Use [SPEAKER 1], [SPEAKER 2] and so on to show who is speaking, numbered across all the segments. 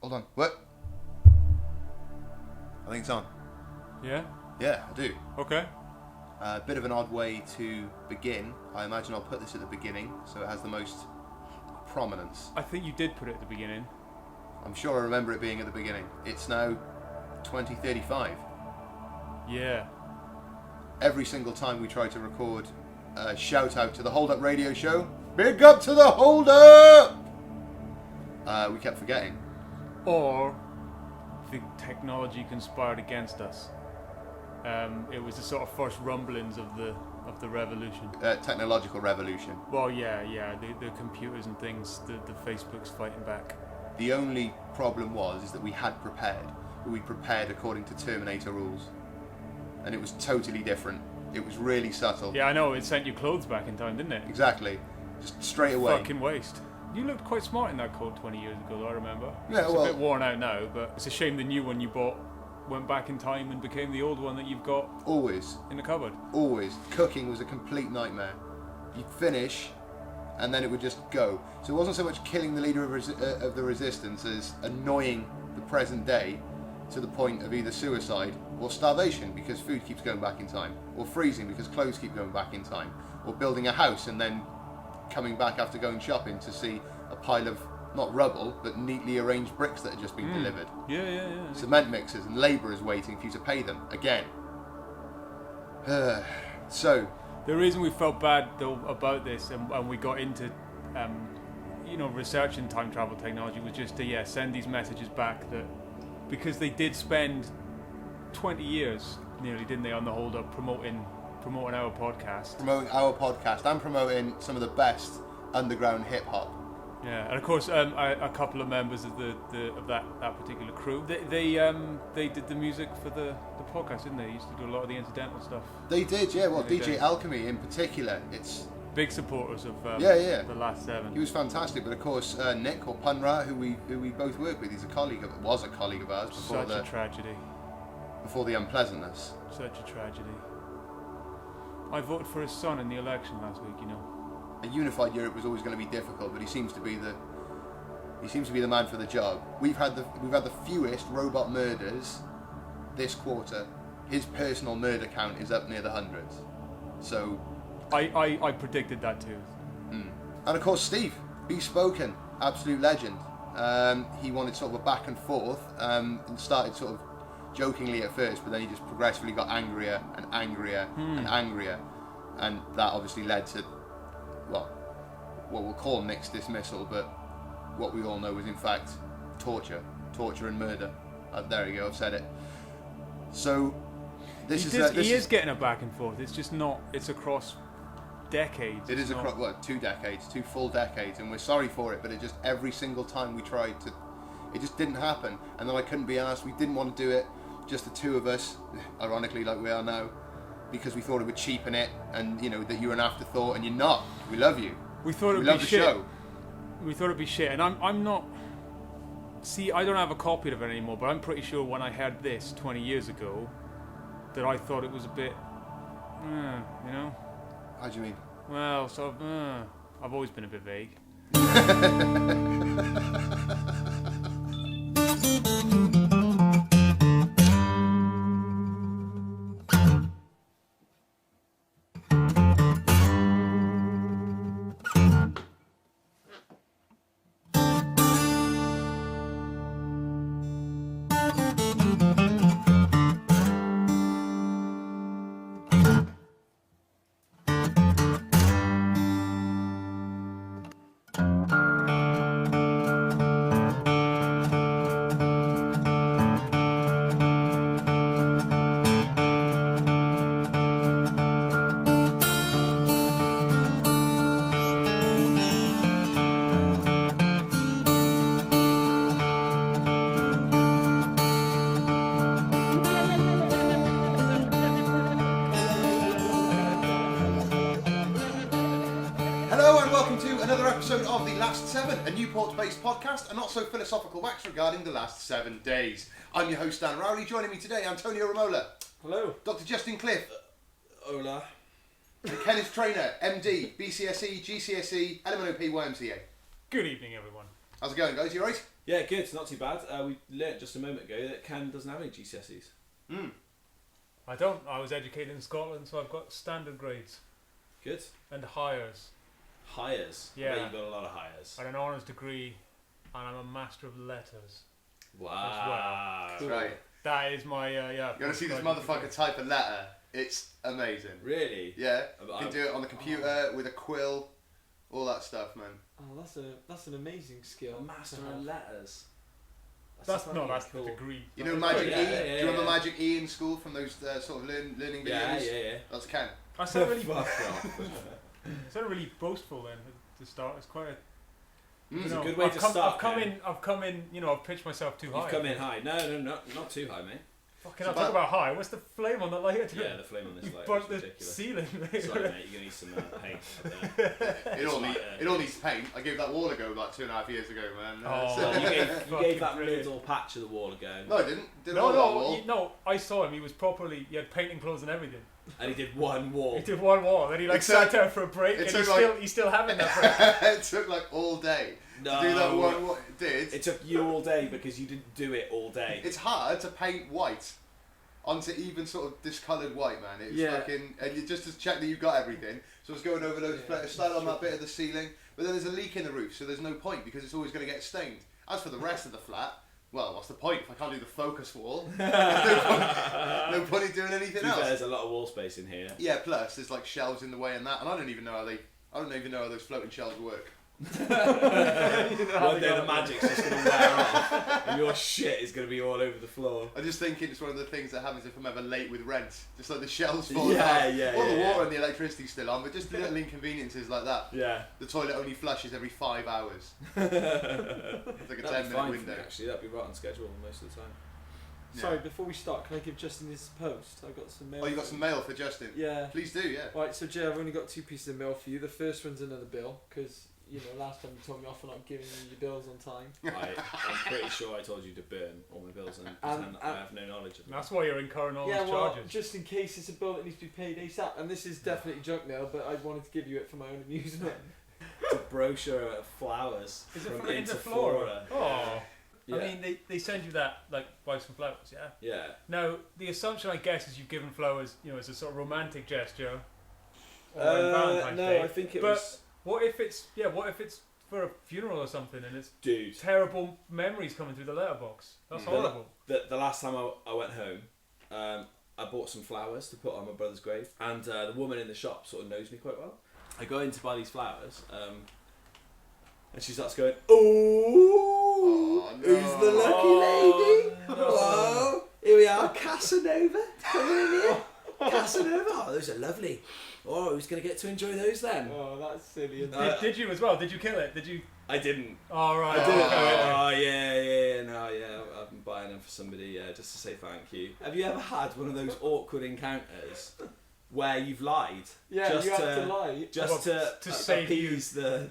[SPEAKER 1] Hold on. What? I think it's on.
[SPEAKER 2] Yeah?
[SPEAKER 1] Yeah, I do.
[SPEAKER 2] Okay.
[SPEAKER 1] A bit of an odd way to begin. I imagine I'll put this at the beginning so it has the most prominence.
[SPEAKER 2] I think you did put it at the beginning.
[SPEAKER 1] I'm sure I remember it being at the beginning. It's now 2035.
[SPEAKER 2] Yeah.
[SPEAKER 1] Every single time we try to record a shout out to the Hold Up Radio Show, big up to the Hold Up! We kept forgetting.
[SPEAKER 2] Or the technology conspired against us. It was the sort of first rumblings of the revolution.
[SPEAKER 1] Technological revolution.
[SPEAKER 2] Well, yeah, the computers and things, the Facebook's fighting back.
[SPEAKER 1] The only problem is that we had prepared. We prepared according to Terminator rules. And it was totally different. It was really subtle.
[SPEAKER 2] Yeah, I know, it sent your clothes back in time, didn't it?
[SPEAKER 1] Exactly. Just straight away.
[SPEAKER 2] Fucking waste. You looked quite smart in that coat 20 years ago, though, I remember.
[SPEAKER 1] Yeah,
[SPEAKER 2] it's a bit worn out now, but it's a shame the new one you bought went back in time and became the old one that you've got
[SPEAKER 1] always
[SPEAKER 2] in the cupboard.
[SPEAKER 1] Always. Cooking was a complete nightmare. You'd finish and then it would just go. So it wasn't so much killing the leader of the resistance as annoying the present day to the point of either suicide or starvation because food keeps going back in time, or freezing because clothes keep going back in time, or building a house and then coming back after going shopping to see a pile of not rubble but neatly arranged bricks that had just been delivered.
[SPEAKER 2] Yeah.
[SPEAKER 1] Cement mixers and labourers waiting for you to pay them again. So
[SPEAKER 2] the reason we felt bad though about this and we got into researching time travel technology was just to send these messages back, that because they did spend 20 years nearly, didn't they, on the Hold Up promoting our podcast.
[SPEAKER 1] Promoting our podcast and promoting some of the best underground hip hop.
[SPEAKER 2] Yeah, and of course a couple of members of that particular crew, they did the music for the podcast, didn't they? They used to do a lot of the incidental stuff.
[SPEAKER 1] They did, yeah. Well, DJ Alchemy in particular, it's
[SPEAKER 2] big supporters of the Last Seven.
[SPEAKER 1] He was fantastic, but of course Nick or Punra, who we both work with, was a colleague of ours before
[SPEAKER 2] Such a tragedy.
[SPEAKER 1] Before the unpleasantness.
[SPEAKER 2] Such a tragedy. I voted for his son in the election last week, you know.
[SPEAKER 1] A unified Europe was always going to be difficult, but he seems to be the man for the job. We've had the fewest robot murders this quarter. His personal murder count is up near the hundreds. So
[SPEAKER 2] I predicted that too.
[SPEAKER 1] And of course Steve, Bespoken, absolute legend. He wanted sort of a back and forth, and started sort of jokingly at first, but then he just progressively got angrier and angrier and angrier, and that obviously led to, well, what we'll call Nick's dismissal, but what we all know was in fact torture and murder. There you go, I've said it. So he
[SPEAKER 2] is getting a back and forth. It's just not. It's across decades.
[SPEAKER 1] It is across 2 decades, 2 full decades, and we're sorry for it. But it just every single time we tried to, it just didn't happen. And then I couldn't be asked. We didn't want to do it, just the two of us, ironically, like we are now, because we thought it would cheapen it, and that you're an afterthought, and you're not. We love you.
[SPEAKER 2] We thought it'd be shit. Show. We thought it'd be shit, and I'm not. See, I don't have a copy of it anymore, but I'm pretty sure when I heard this 20 years ago, that I thought it was a bit,
[SPEAKER 1] How do you mean?
[SPEAKER 2] Well, sort of, I've always been a bit vague.
[SPEAKER 1] Episode of The Last 7, a Newport-based podcast, a not-so-philosophical wax regarding the last 7 days. I'm your host, Dan Rowley. Joining me today, Antonio Romola.
[SPEAKER 3] Hello.
[SPEAKER 1] Dr. Justin Cliff.
[SPEAKER 3] Hola.
[SPEAKER 1] And Kenneth Trainer, MD, BCSE, GCSE, LMNOP, YMCA.
[SPEAKER 2] Good evening, everyone.
[SPEAKER 1] How's it going, guys? You alright?
[SPEAKER 3] Yeah, good. Not too bad. We learnt just a moment ago that Ken doesn't have any GCSEs.
[SPEAKER 2] I don't. I was educated in Scotland, so I've got standard grades
[SPEAKER 3] Good.
[SPEAKER 2] and hires.
[SPEAKER 3] Hires. I
[SPEAKER 2] Yeah.
[SPEAKER 3] bet you've got a lot of hires.
[SPEAKER 2] I had an honours degree, and I'm a master of letters.
[SPEAKER 3] Wow.
[SPEAKER 1] That's right.
[SPEAKER 2] That is my yeah.
[SPEAKER 1] You gotta see this motherfucker type a letter. It's amazing.
[SPEAKER 3] Really?
[SPEAKER 1] Yeah.
[SPEAKER 3] But
[SPEAKER 1] You can do it on the computer with a quill, all that stuff, man.
[SPEAKER 4] Oh, that's an amazing skill.
[SPEAKER 3] A master of letters.
[SPEAKER 2] That's
[SPEAKER 3] fucking
[SPEAKER 2] the
[SPEAKER 3] cool.
[SPEAKER 2] degree.
[SPEAKER 1] You know Magic
[SPEAKER 3] yeah,
[SPEAKER 1] E?
[SPEAKER 3] yeah,
[SPEAKER 1] Do you remember
[SPEAKER 3] yeah.
[SPEAKER 1] Magic E in school from those sort of learning videos?
[SPEAKER 3] Yeah.
[SPEAKER 1] That's Ken.
[SPEAKER 2] I sound really,
[SPEAKER 3] Fuck off.
[SPEAKER 2] sound really boastful then to start. It's quite a.
[SPEAKER 3] It's
[SPEAKER 2] you know,
[SPEAKER 3] a good way to start.
[SPEAKER 2] I've come in. You know, I've pitched myself too high.
[SPEAKER 3] You've come in high. No, not too high, mate.
[SPEAKER 2] Fucking, I'll talk about high. What's the flame on the light?
[SPEAKER 3] Yeah, the flame on this
[SPEAKER 2] You've
[SPEAKER 3] light
[SPEAKER 2] burnt
[SPEAKER 3] is
[SPEAKER 2] the
[SPEAKER 3] ridiculous.
[SPEAKER 2] ceiling. Mate.
[SPEAKER 3] Sorry, mate. You're gonna need some paint. Up there.
[SPEAKER 1] It all needs paint. I gave that wall a go about 2.5 years ago, man.
[SPEAKER 2] Oh.
[SPEAKER 3] Well, you
[SPEAKER 2] Fucking
[SPEAKER 3] gave that
[SPEAKER 2] brilliant.
[SPEAKER 3] middle patch of the wall a go,
[SPEAKER 1] No, I didn't. Did all that wall.
[SPEAKER 2] No. I saw him. He was properly. He had painting clothes and everything.
[SPEAKER 3] and he did one wall.
[SPEAKER 2] He did one wall, then he like
[SPEAKER 1] It
[SPEAKER 2] sat
[SPEAKER 1] took-
[SPEAKER 2] down for a break,
[SPEAKER 1] it
[SPEAKER 2] and
[SPEAKER 1] took
[SPEAKER 2] he's still having that break.
[SPEAKER 1] It took like all day
[SPEAKER 3] No.
[SPEAKER 1] to do that one. What it did?
[SPEAKER 3] It took you all day because you didn't do it all day.
[SPEAKER 1] It's hard to paint white onto even sort of discoloured white, man. It's
[SPEAKER 4] Yeah.
[SPEAKER 1] fucking, and you just to check that you've got everything. So I was going over loads of places, started on that bit of the ceiling, but then there's a leak in the roof, so there's no point because it's always going to get stained. As for the rest of the flat, well, what's the point if I can't do the focus wall? no point in doing
[SPEAKER 3] To
[SPEAKER 1] anything
[SPEAKER 3] be fair,
[SPEAKER 1] else.
[SPEAKER 3] there's a lot of wall space in here.
[SPEAKER 1] Yeah, plus there's like shelves in the way and that, and I don't even know how those floating shelves work.
[SPEAKER 3] One day the magic's just going to wear off and your shit is going to be all over the floor.
[SPEAKER 1] I just think it's one of the things that happens if I'm ever late with rent. Just like the shelves fall
[SPEAKER 3] Yeah,
[SPEAKER 1] down.
[SPEAKER 3] yeah,
[SPEAKER 1] All the
[SPEAKER 3] yeah,
[SPEAKER 1] water
[SPEAKER 3] yeah.
[SPEAKER 1] and the electricity's still on, but just little inconveniences like that.
[SPEAKER 3] Yeah.
[SPEAKER 1] The toilet only flushes every 5 hours.
[SPEAKER 3] That'd
[SPEAKER 1] It's like a 10-minute window.
[SPEAKER 3] Actually, that'd be right on schedule most of the time.
[SPEAKER 4] Sorry, before we start, can I give Justin his post? I've got some mail.
[SPEAKER 1] Oh, you got some mail for Justin?
[SPEAKER 4] Yeah.
[SPEAKER 1] Please do, yeah.
[SPEAKER 4] Right, so Jay, I've only got 2 pieces of mail for you. The first one's another bill, because, you know, last time you told me off for not giving you your bills on time.
[SPEAKER 3] I'm pretty sure I told you to burn all my bills and pretend I have no knowledge of them.
[SPEAKER 2] That's why you're incurring all
[SPEAKER 4] Yeah,
[SPEAKER 2] these
[SPEAKER 4] well,
[SPEAKER 2] charges.
[SPEAKER 4] just in case it's a bill that needs to be paid ASAP. And this is definitely junk mail, but I wanted to give you it for my own amusement.
[SPEAKER 3] It's a brochure of flowers
[SPEAKER 2] Is it
[SPEAKER 3] from
[SPEAKER 2] from
[SPEAKER 3] Interflora.
[SPEAKER 2] Oh.
[SPEAKER 3] Yeah.
[SPEAKER 2] I mean, they send you that, like, buy some flowers, yeah?
[SPEAKER 3] Yeah.
[SPEAKER 2] Now, the assumption, I guess, is you've given flowers, you know, as a sort of romantic gesture. Or on Valentine's
[SPEAKER 3] No,
[SPEAKER 2] Day.
[SPEAKER 3] I think it
[SPEAKER 2] But
[SPEAKER 3] was.
[SPEAKER 2] what if it's for a funeral or something, and it's
[SPEAKER 3] Dude.
[SPEAKER 2] terrible memories coming through the letterbox? That's horrible.
[SPEAKER 3] The last time I went home, I bought some flowers to put on my brother's grave, and the woman in the shop sort of knows me quite well. I go in to buy these flowers, and she starts going, "Oh,
[SPEAKER 1] no.
[SPEAKER 3] who's the lucky lady? Hello, here we are, Casanova, coming in here. Casanova, oh, those are lovely. Oh, who's going to get to enjoy those then?"
[SPEAKER 4] Oh, that's silly. Isn't
[SPEAKER 3] Uh,
[SPEAKER 2] Did you as well? Did you kill it? Did you?
[SPEAKER 3] I didn't.
[SPEAKER 2] Oh, right.
[SPEAKER 3] I didn't.
[SPEAKER 1] Oh.
[SPEAKER 3] Oh, yeah. I've been buying them for somebody, just to say thank you. Have you ever had one of those awkward encounters where you've lied?
[SPEAKER 4] Yeah,
[SPEAKER 3] just
[SPEAKER 4] you have to lie.
[SPEAKER 3] Just
[SPEAKER 2] Well,
[SPEAKER 3] to
[SPEAKER 2] save
[SPEAKER 3] appease the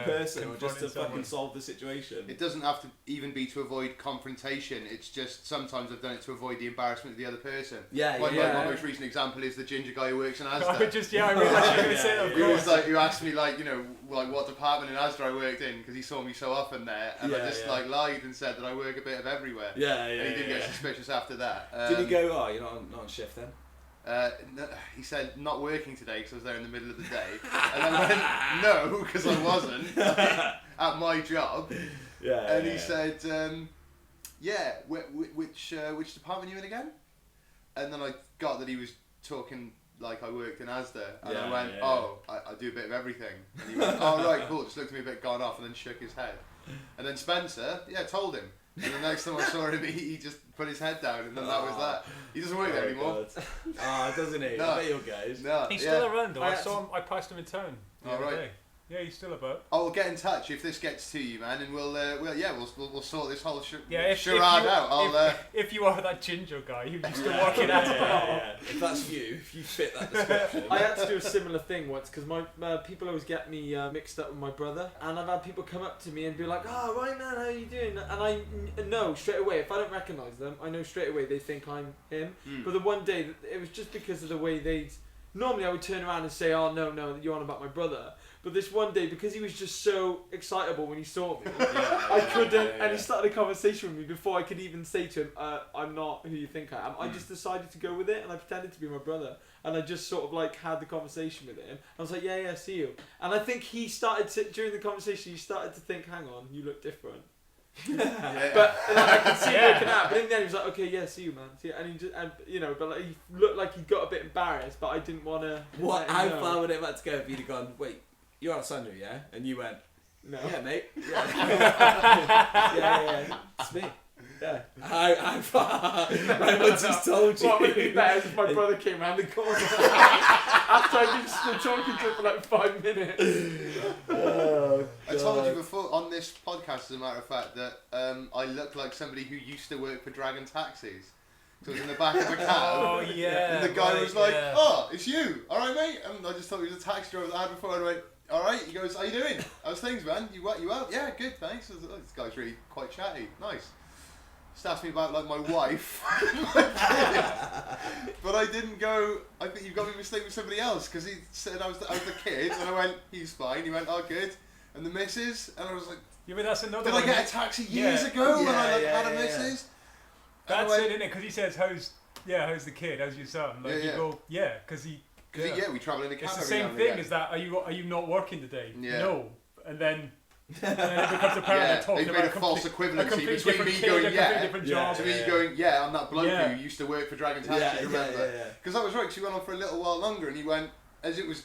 [SPEAKER 3] person, or just to
[SPEAKER 2] confronting someone.
[SPEAKER 3] fucking solve the situation.
[SPEAKER 1] It doesn't have to even be to avoid confrontation. It's just sometimes I've done it to avoid the embarrassment of the other person.
[SPEAKER 3] Yeah,
[SPEAKER 1] My
[SPEAKER 3] yeah.
[SPEAKER 1] most recent example is the ginger guy who works in
[SPEAKER 2] I
[SPEAKER 1] Asda.
[SPEAKER 2] realised you were going to say that, of
[SPEAKER 1] He was
[SPEAKER 2] course.
[SPEAKER 1] like, who asked me like, you know, like what department in Asda I worked in because he saw me so often there, and I
[SPEAKER 3] Yeah,
[SPEAKER 1] just
[SPEAKER 3] yeah.
[SPEAKER 1] like lied and said that I work a bit of everywhere.
[SPEAKER 3] Yeah.
[SPEAKER 1] And he didn't get suspicious after that.
[SPEAKER 3] Did he go, "Oh, you're not on shift then"?
[SPEAKER 1] No, he said not working today because I was there in the middle of the day, and I went no because I wasn't at my job.
[SPEAKER 3] Yeah.
[SPEAKER 1] And he said, yeah, which department are you in again? And then I got that he was talking like I worked in Asda, and
[SPEAKER 3] Yeah,
[SPEAKER 1] I went,
[SPEAKER 3] yeah.
[SPEAKER 1] oh, I do a bit of everything. And he went, oh right, cool. Just looked at me a bit gone off, and then shook his head. And then Spencer, told him. And the next time I saw him, he just put his head down, and then that was that. He doesn't work there anymore.
[SPEAKER 3] Ah, doesn't he?
[SPEAKER 1] No.
[SPEAKER 3] I bet you'll guys.
[SPEAKER 1] No,
[SPEAKER 2] He's
[SPEAKER 1] yeah.
[SPEAKER 2] still around though.
[SPEAKER 4] I
[SPEAKER 2] I
[SPEAKER 4] had
[SPEAKER 2] saw him. I passed him in town the
[SPEAKER 1] Oh,
[SPEAKER 2] other
[SPEAKER 1] right.
[SPEAKER 2] day. Yeah, he's still about.
[SPEAKER 1] I'll get in touch if this gets to you, man, and we'll sort this whole
[SPEAKER 2] Yeah,
[SPEAKER 1] charade out.
[SPEAKER 2] If you are that ginger guy who used to work in Asda.
[SPEAKER 3] Yeah. If that's you, if you fit that description.
[SPEAKER 4] I had to do a similar thing once because my people always get me mixed up with my brother, and I've had people come up to me and be like, "Oh, right, man, how are you doing?" And I know straight away if I don't recognise them, I know straight away they think I'm him. But the one day it was just because of the way they. Normally I would turn around and say, "Oh no, you're on about my brother." But this one day, because he was just so excitable when he saw me, I couldn't. And he started a conversation with me before I could even say to him, "I'm not who you think I am." I just decided to go with it, and I pretended to be my brother, and I just sort of like had the conversation with him. I was like, "Yeah, see you." And I think he started to, during the conversation, he started to think, "Hang on, you look different." But I could see him looking at. But in the end, he was like, "Okay, yeah, see you, man." See you. And he just, and you know, but like, he looked like he got a bit embarrassed. But I didn't want to.
[SPEAKER 3] How far would it have had to go if you'd have gone, "Wait, you're Alessandro, yeah?" And you went,
[SPEAKER 4] No.
[SPEAKER 3] "Yeah, mate. Yeah, yeah, it's me." Yeah. How far? Like, once he's told you.
[SPEAKER 4] What would be better is if my brother came round the corner after I've been still talking to him for like 5 minutes.
[SPEAKER 3] Oh,
[SPEAKER 1] I told you before on this podcast, as a matter of fact, that I look like somebody who used to work for Dragon Taxis. So I was in the back of a cab.
[SPEAKER 2] Oh yeah.
[SPEAKER 1] And the guy was like,
[SPEAKER 2] yeah.
[SPEAKER 1] "Oh, it's you. All right, mate." And I just thought he was a taxi driver that I had before. And I went, "All right." He goes, "How you doing? How's things, man? You out?" "Yeah, good, thanks." I was like, "Oh, this guy's really quite chatty. Nice." Just asked me about like my wife, but I didn't go. I think you've got me mistaken with somebody else because he said I was the kid, and I went, "He's fine." He went, "Oh, good." And the missus, and I was like,
[SPEAKER 2] Yeah, but that's another
[SPEAKER 1] "Did
[SPEAKER 2] one.
[SPEAKER 1] I get a taxi years ago when I had a missus?"
[SPEAKER 2] That's it, isn't it? Because he says, "How's the kid? How's your son?" Like you go, "Yeah," because he.
[SPEAKER 1] Because we travel in a cab.
[SPEAKER 2] It's the
[SPEAKER 1] every now
[SPEAKER 2] same
[SPEAKER 1] and
[SPEAKER 2] thing
[SPEAKER 1] again.
[SPEAKER 2] as that. Are you not working today?
[SPEAKER 1] Yeah.
[SPEAKER 2] No, and then it becomes apparent they're talking
[SPEAKER 1] they've made
[SPEAKER 2] about
[SPEAKER 1] a false equivalency between me
[SPEAKER 2] kid,
[SPEAKER 1] going,
[SPEAKER 2] a
[SPEAKER 1] "Yeah,"
[SPEAKER 2] different job.
[SPEAKER 1] to me going, "Yeah, I'm that bloke who used to work for Dragon Taxi." Remember? Because that was right. 'Cause he went on for a little while longer, and he went. As it was,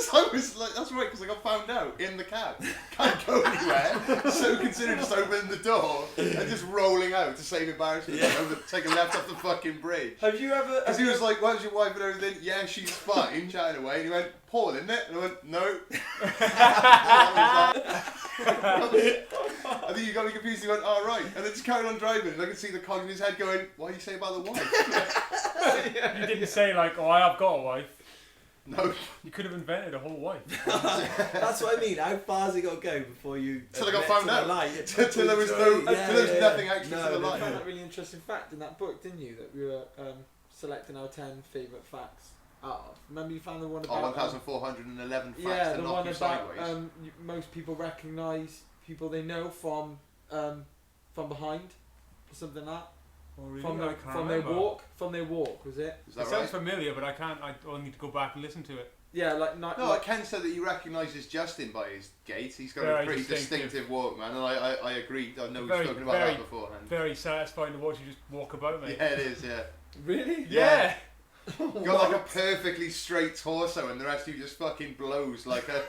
[SPEAKER 1] so I was like, "That's right," because I got found out in the cab. Can't go anywhere. So considered just opening the door and just rolling out to save embarrassment. Take a left off the fucking bridge.
[SPEAKER 4] Have you ever?
[SPEAKER 1] Because he was like, "How's your wife and everything?" "Yeah, she's fine," chatting away. And he went, "Paul, isn't it?" And I went, "No." I think you got me confused. He went, "Oh, right." And then just carried on driving. And I could see the cog in his head going, "Why do you say about the wife?"
[SPEAKER 2] You didn't say like, "Oh, I have got a wife."
[SPEAKER 1] No.
[SPEAKER 2] You could have invented a whole wife.
[SPEAKER 3] That's what I mean. How far's it got to go before you?
[SPEAKER 1] Till I got found out. Till there was nothing extra to the
[SPEAKER 4] You
[SPEAKER 1] lie.
[SPEAKER 4] found that really interesting fact in that book, didn't you? That we were selecting our 10 favourite facts out of. Remember you found the one about
[SPEAKER 1] 1,411 facts
[SPEAKER 4] yeah,
[SPEAKER 1] that
[SPEAKER 4] the
[SPEAKER 1] knock
[SPEAKER 4] one
[SPEAKER 1] you
[SPEAKER 4] about
[SPEAKER 1] sideways.
[SPEAKER 4] Most people recognise people they know from behind or something like that.
[SPEAKER 2] Oh, really?
[SPEAKER 4] From their walk, was it?
[SPEAKER 1] Is that
[SPEAKER 2] It
[SPEAKER 1] right?
[SPEAKER 2] sounds familiar, but I can't. I'll need to go back and listen to it.
[SPEAKER 4] Yeah, like
[SPEAKER 1] No, Ken said that he recognises Justin by his gait. He's got
[SPEAKER 2] Very
[SPEAKER 1] a pretty
[SPEAKER 2] distinctive.
[SPEAKER 1] distinctive walk, man, and I agree. I know we've
[SPEAKER 2] Very,
[SPEAKER 1] spoken about
[SPEAKER 2] very,
[SPEAKER 1] that beforehand.
[SPEAKER 2] Very satisfying to watch you just walk about, mate.
[SPEAKER 1] Yeah, it is, yeah.
[SPEAKER 4] Really?
[SPEAKER 2] Yeah.
[SPEAKER 1] You got like a perfectly straight torso, and the rest of you just fucking blows like a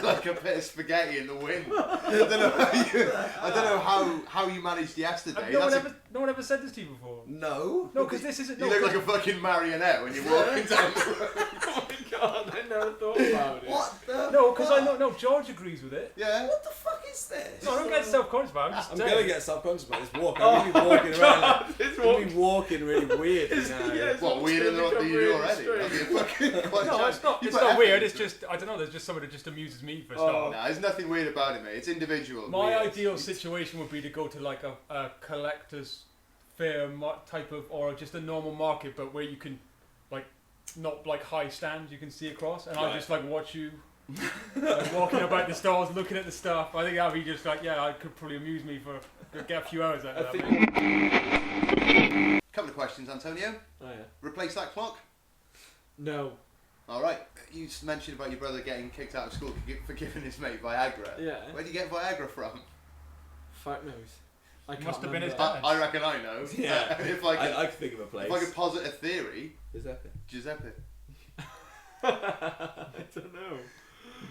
[SPEAKER 1] like a bit of spaghetti in the wind. I don't know how you managed yesterday.
[SPEAKER 2] No one ever said this to you before.
[SPEAKER 3] No.
[SPEAKER 2] No, because this isn't.
[SPEAKER 1] You look like a fucking marionette when you're walking down the road.
[SPEAKER 4] Oh my god, I never thought about it.
[SPEAKER 3] What the?
[SPEAKER 2] No, because I know. No, George agrees with it.
[SPEAKER 1] Yeah.
[SPEAKER 3] What the fuck is this?
[SPEAKER 2] No, I don't get self-conscious about it.
[SPEAKER 3] I'm gonna get self-conscious about this walk. I'm gonna be walking around.
[SPEAKER 4] It's
[SPEAKER 3] I'm gonna be walking really weird now.
[SPEAKER 1] What, weirder than what you do already? That'd be a fucking quite
[SPEAKER 2] No, it's not.
[SPEAKER 1] You
[SPEAKER 2] It's
[SPEAKER 1] put
[SPEAKER 2] not
[SPEAKER 1] effort
[SPEAKER 2] weird.
[SPEAKER 1] into
[SPEAKER 2] It's
[SPEAKER 1] it.
[SPEAKER 2] just I don't know. There's just something that just amuses me for a
[SPEAKER 1] Oh,
[SPEAKER 2] start.
[SPEAKER 1] no, there's nothing weird about it, mate. It's individual.
[SPEAKER 2] My
[SPEAKER 1] weird.
[SPEAKER 2] ideal situation would be to go to like a collector's fair type of, or just a normal market, but where you can like not like high stands you can see across, and I
[SPEAKER 3] Right.
[SPEAKER 2] just like watch you like, walking about the stores, looking at the stuff. I think that'd be just like I could probably amuse me for get a few hours out of that. Mate.
[SPEAKER 1] Couple of questions, Antonio.
[SPEAKER 4] Oh yeah.
[SPEAKER 1] Replace that clock.
[SPEAKER 4] No.
[SPEAKER 1] All right. You mentioned about your brother getting kicked out of school for giving his mate Viagra.
[SPEAKER 4] Yeah.
[SPEAKER 1] Where do you get Viagra from?
[SPEAKER 4] Fuck knows. I can't
[SPEAKER 2] Must have been his
[SPEAKER 4] remember.
[SPEAKER 2] dad.
[SPEAKER 1] I reckon I know.
[SPEAKER 3] Yeah.
[SPEAKER 1] If I could,
[SPEAKER 3] I could think of a place.
[SPEAKER 1] if I could posit a theory,
[SPEAKER 3] Is that it?
[SPEAKER 1] Giuseppe.
[SPEAKER 4] I don't know.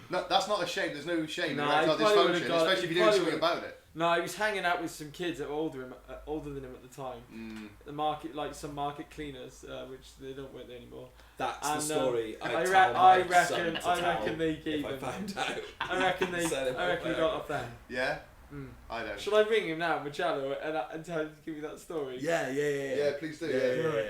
[SPEAKER 1] No, that's not a shame. There's no shame in
[SPEAKER 4] Nah,
[SPEAKER 1] erectile
[SPEAKER 4] he probably would've
[SPEAKER 1] dysfunction,
[SPEAKER 4] got-
[SPEAKER 1] especially if
[SPEAKER 4] he
[SPEAKER 1] you're doing
[SPEAKER 4] probably
[SPEAKER 1] something about it.
[SPEAKER 4] No, he was hanging out with some kids that were older than him at the time. The market, like some market cleaners, which they don't work there anymore.
[SPEAKER 3] That's
[SPEAKER 4] And,
[SPEAKER 3] the story.
[SPEAKER 4] I
[SPEAKER 3] I'd
[SPEAKER 4] reckon
[SPEAKER 3] tell my son to
[SPEAKER 4] I
[SPEAKER 3] tell
[SPEAKER 4] reckon they gave
[SPEAKER 3] if I
[SPEAKER 4] him.
[SPEAKER 3] found out.
[SPEAKER 4] I reckon they got off them.
[SPEAKER 1] Yeah?
[SPEAKER 4] Mm.
[SPEAKER 1] I don't.
[SPEAKER 4] Shall I ring him now, Machello, and tell him to give me that story?
[SPEAKER 3] Yeah.
[SPEAKER 1] Yeah, please do. Yeah.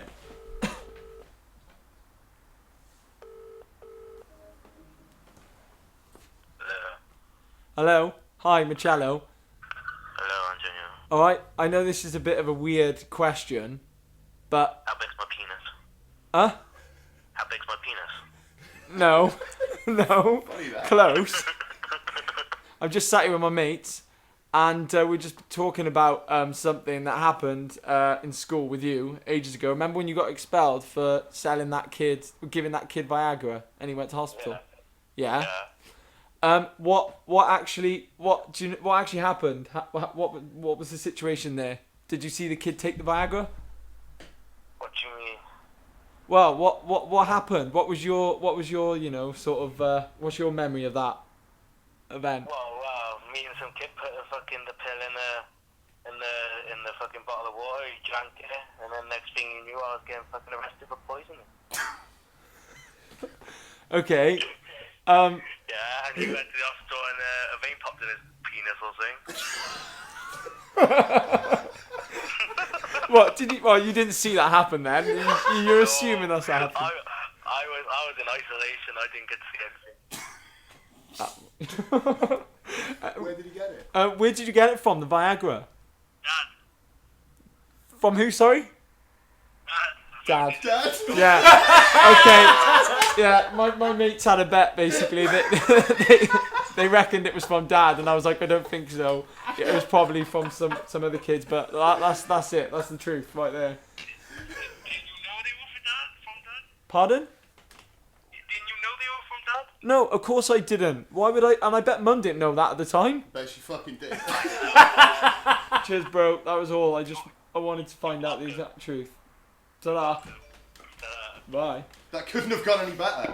[SPEAKER 4] Hello. Hi, Machello.
[SPEAKER 5] Hello, Antonio.
[SPEAKER 4] Alright, I know this is a bit of a weird question, but...
[SPEAKER 5] How big's my penis?
[SPEAKER 4] Huh?
[SPEAKER 5] How big's my penis?
[SPEAKER 4] No. No.
[SPEAKER 1] Funny that.
[SPEAKER 4] Close. I'm just sat here with my mates, and we're just talking about something that happened in school with you ages ago. Remember when you got expelled for giving that kid Viagra, and he went to hospital? Yeah. What actually happened? What was the situation there? Did you see the kid take the Viagra?
[SPEAKER 5] What do you mean?
[SPEAKER 4] Well, what happened? What was your what's your memory of that event?
[SPEAKER 5] Well, me and some kid put the pill in the fucking bottle of water. He drank it, and then next thing you knew, I was getting fucking arrested for poisoning.
[SPEAKER 4] Okay.
[SPEAKER 5] Yeah, and he went to the hospital and a vein popped in his penis or something.
[SPEAKER 4] What did you? Well, you didn't see that happen then. You're assuming that's what happened.
[SPEAKER 5] I was in isolation. I didn't get to see anything.
[SPEAKER 1] Where did he get it?
[SPEAKER 4] Where did you get it from? The Viagra?
[SPEAKER 5] Dad.
[SPEAKER 4] From who? Sorry. Dad.
[SPEAKER 1] Dad?
[SPEAKER 4] Yeah. Okay. Yeah. My mates had a bet basically. They reckoned it was from Dad, and I was like, I don't think so. It was probably from some other kids, but that's it. That's the truth right there.
[SPEAKER 5] Did you know they were from Dad?
[SPEAKER 4] Pardon?
[SPEAKER 5] Didn't you know they were from Dad?
[SPEAKER 4] No, of course I didn't. Why would I? And I bet Mum didn't know that at the time.
[SPEAKER 1] Bet she fucking did.
[SPEAKER 4] Cheers, bro. That was all. I wanted to find out the exact truth. Ta-da. Bye.
[SPEAKER 1] That couldn't have gone any better.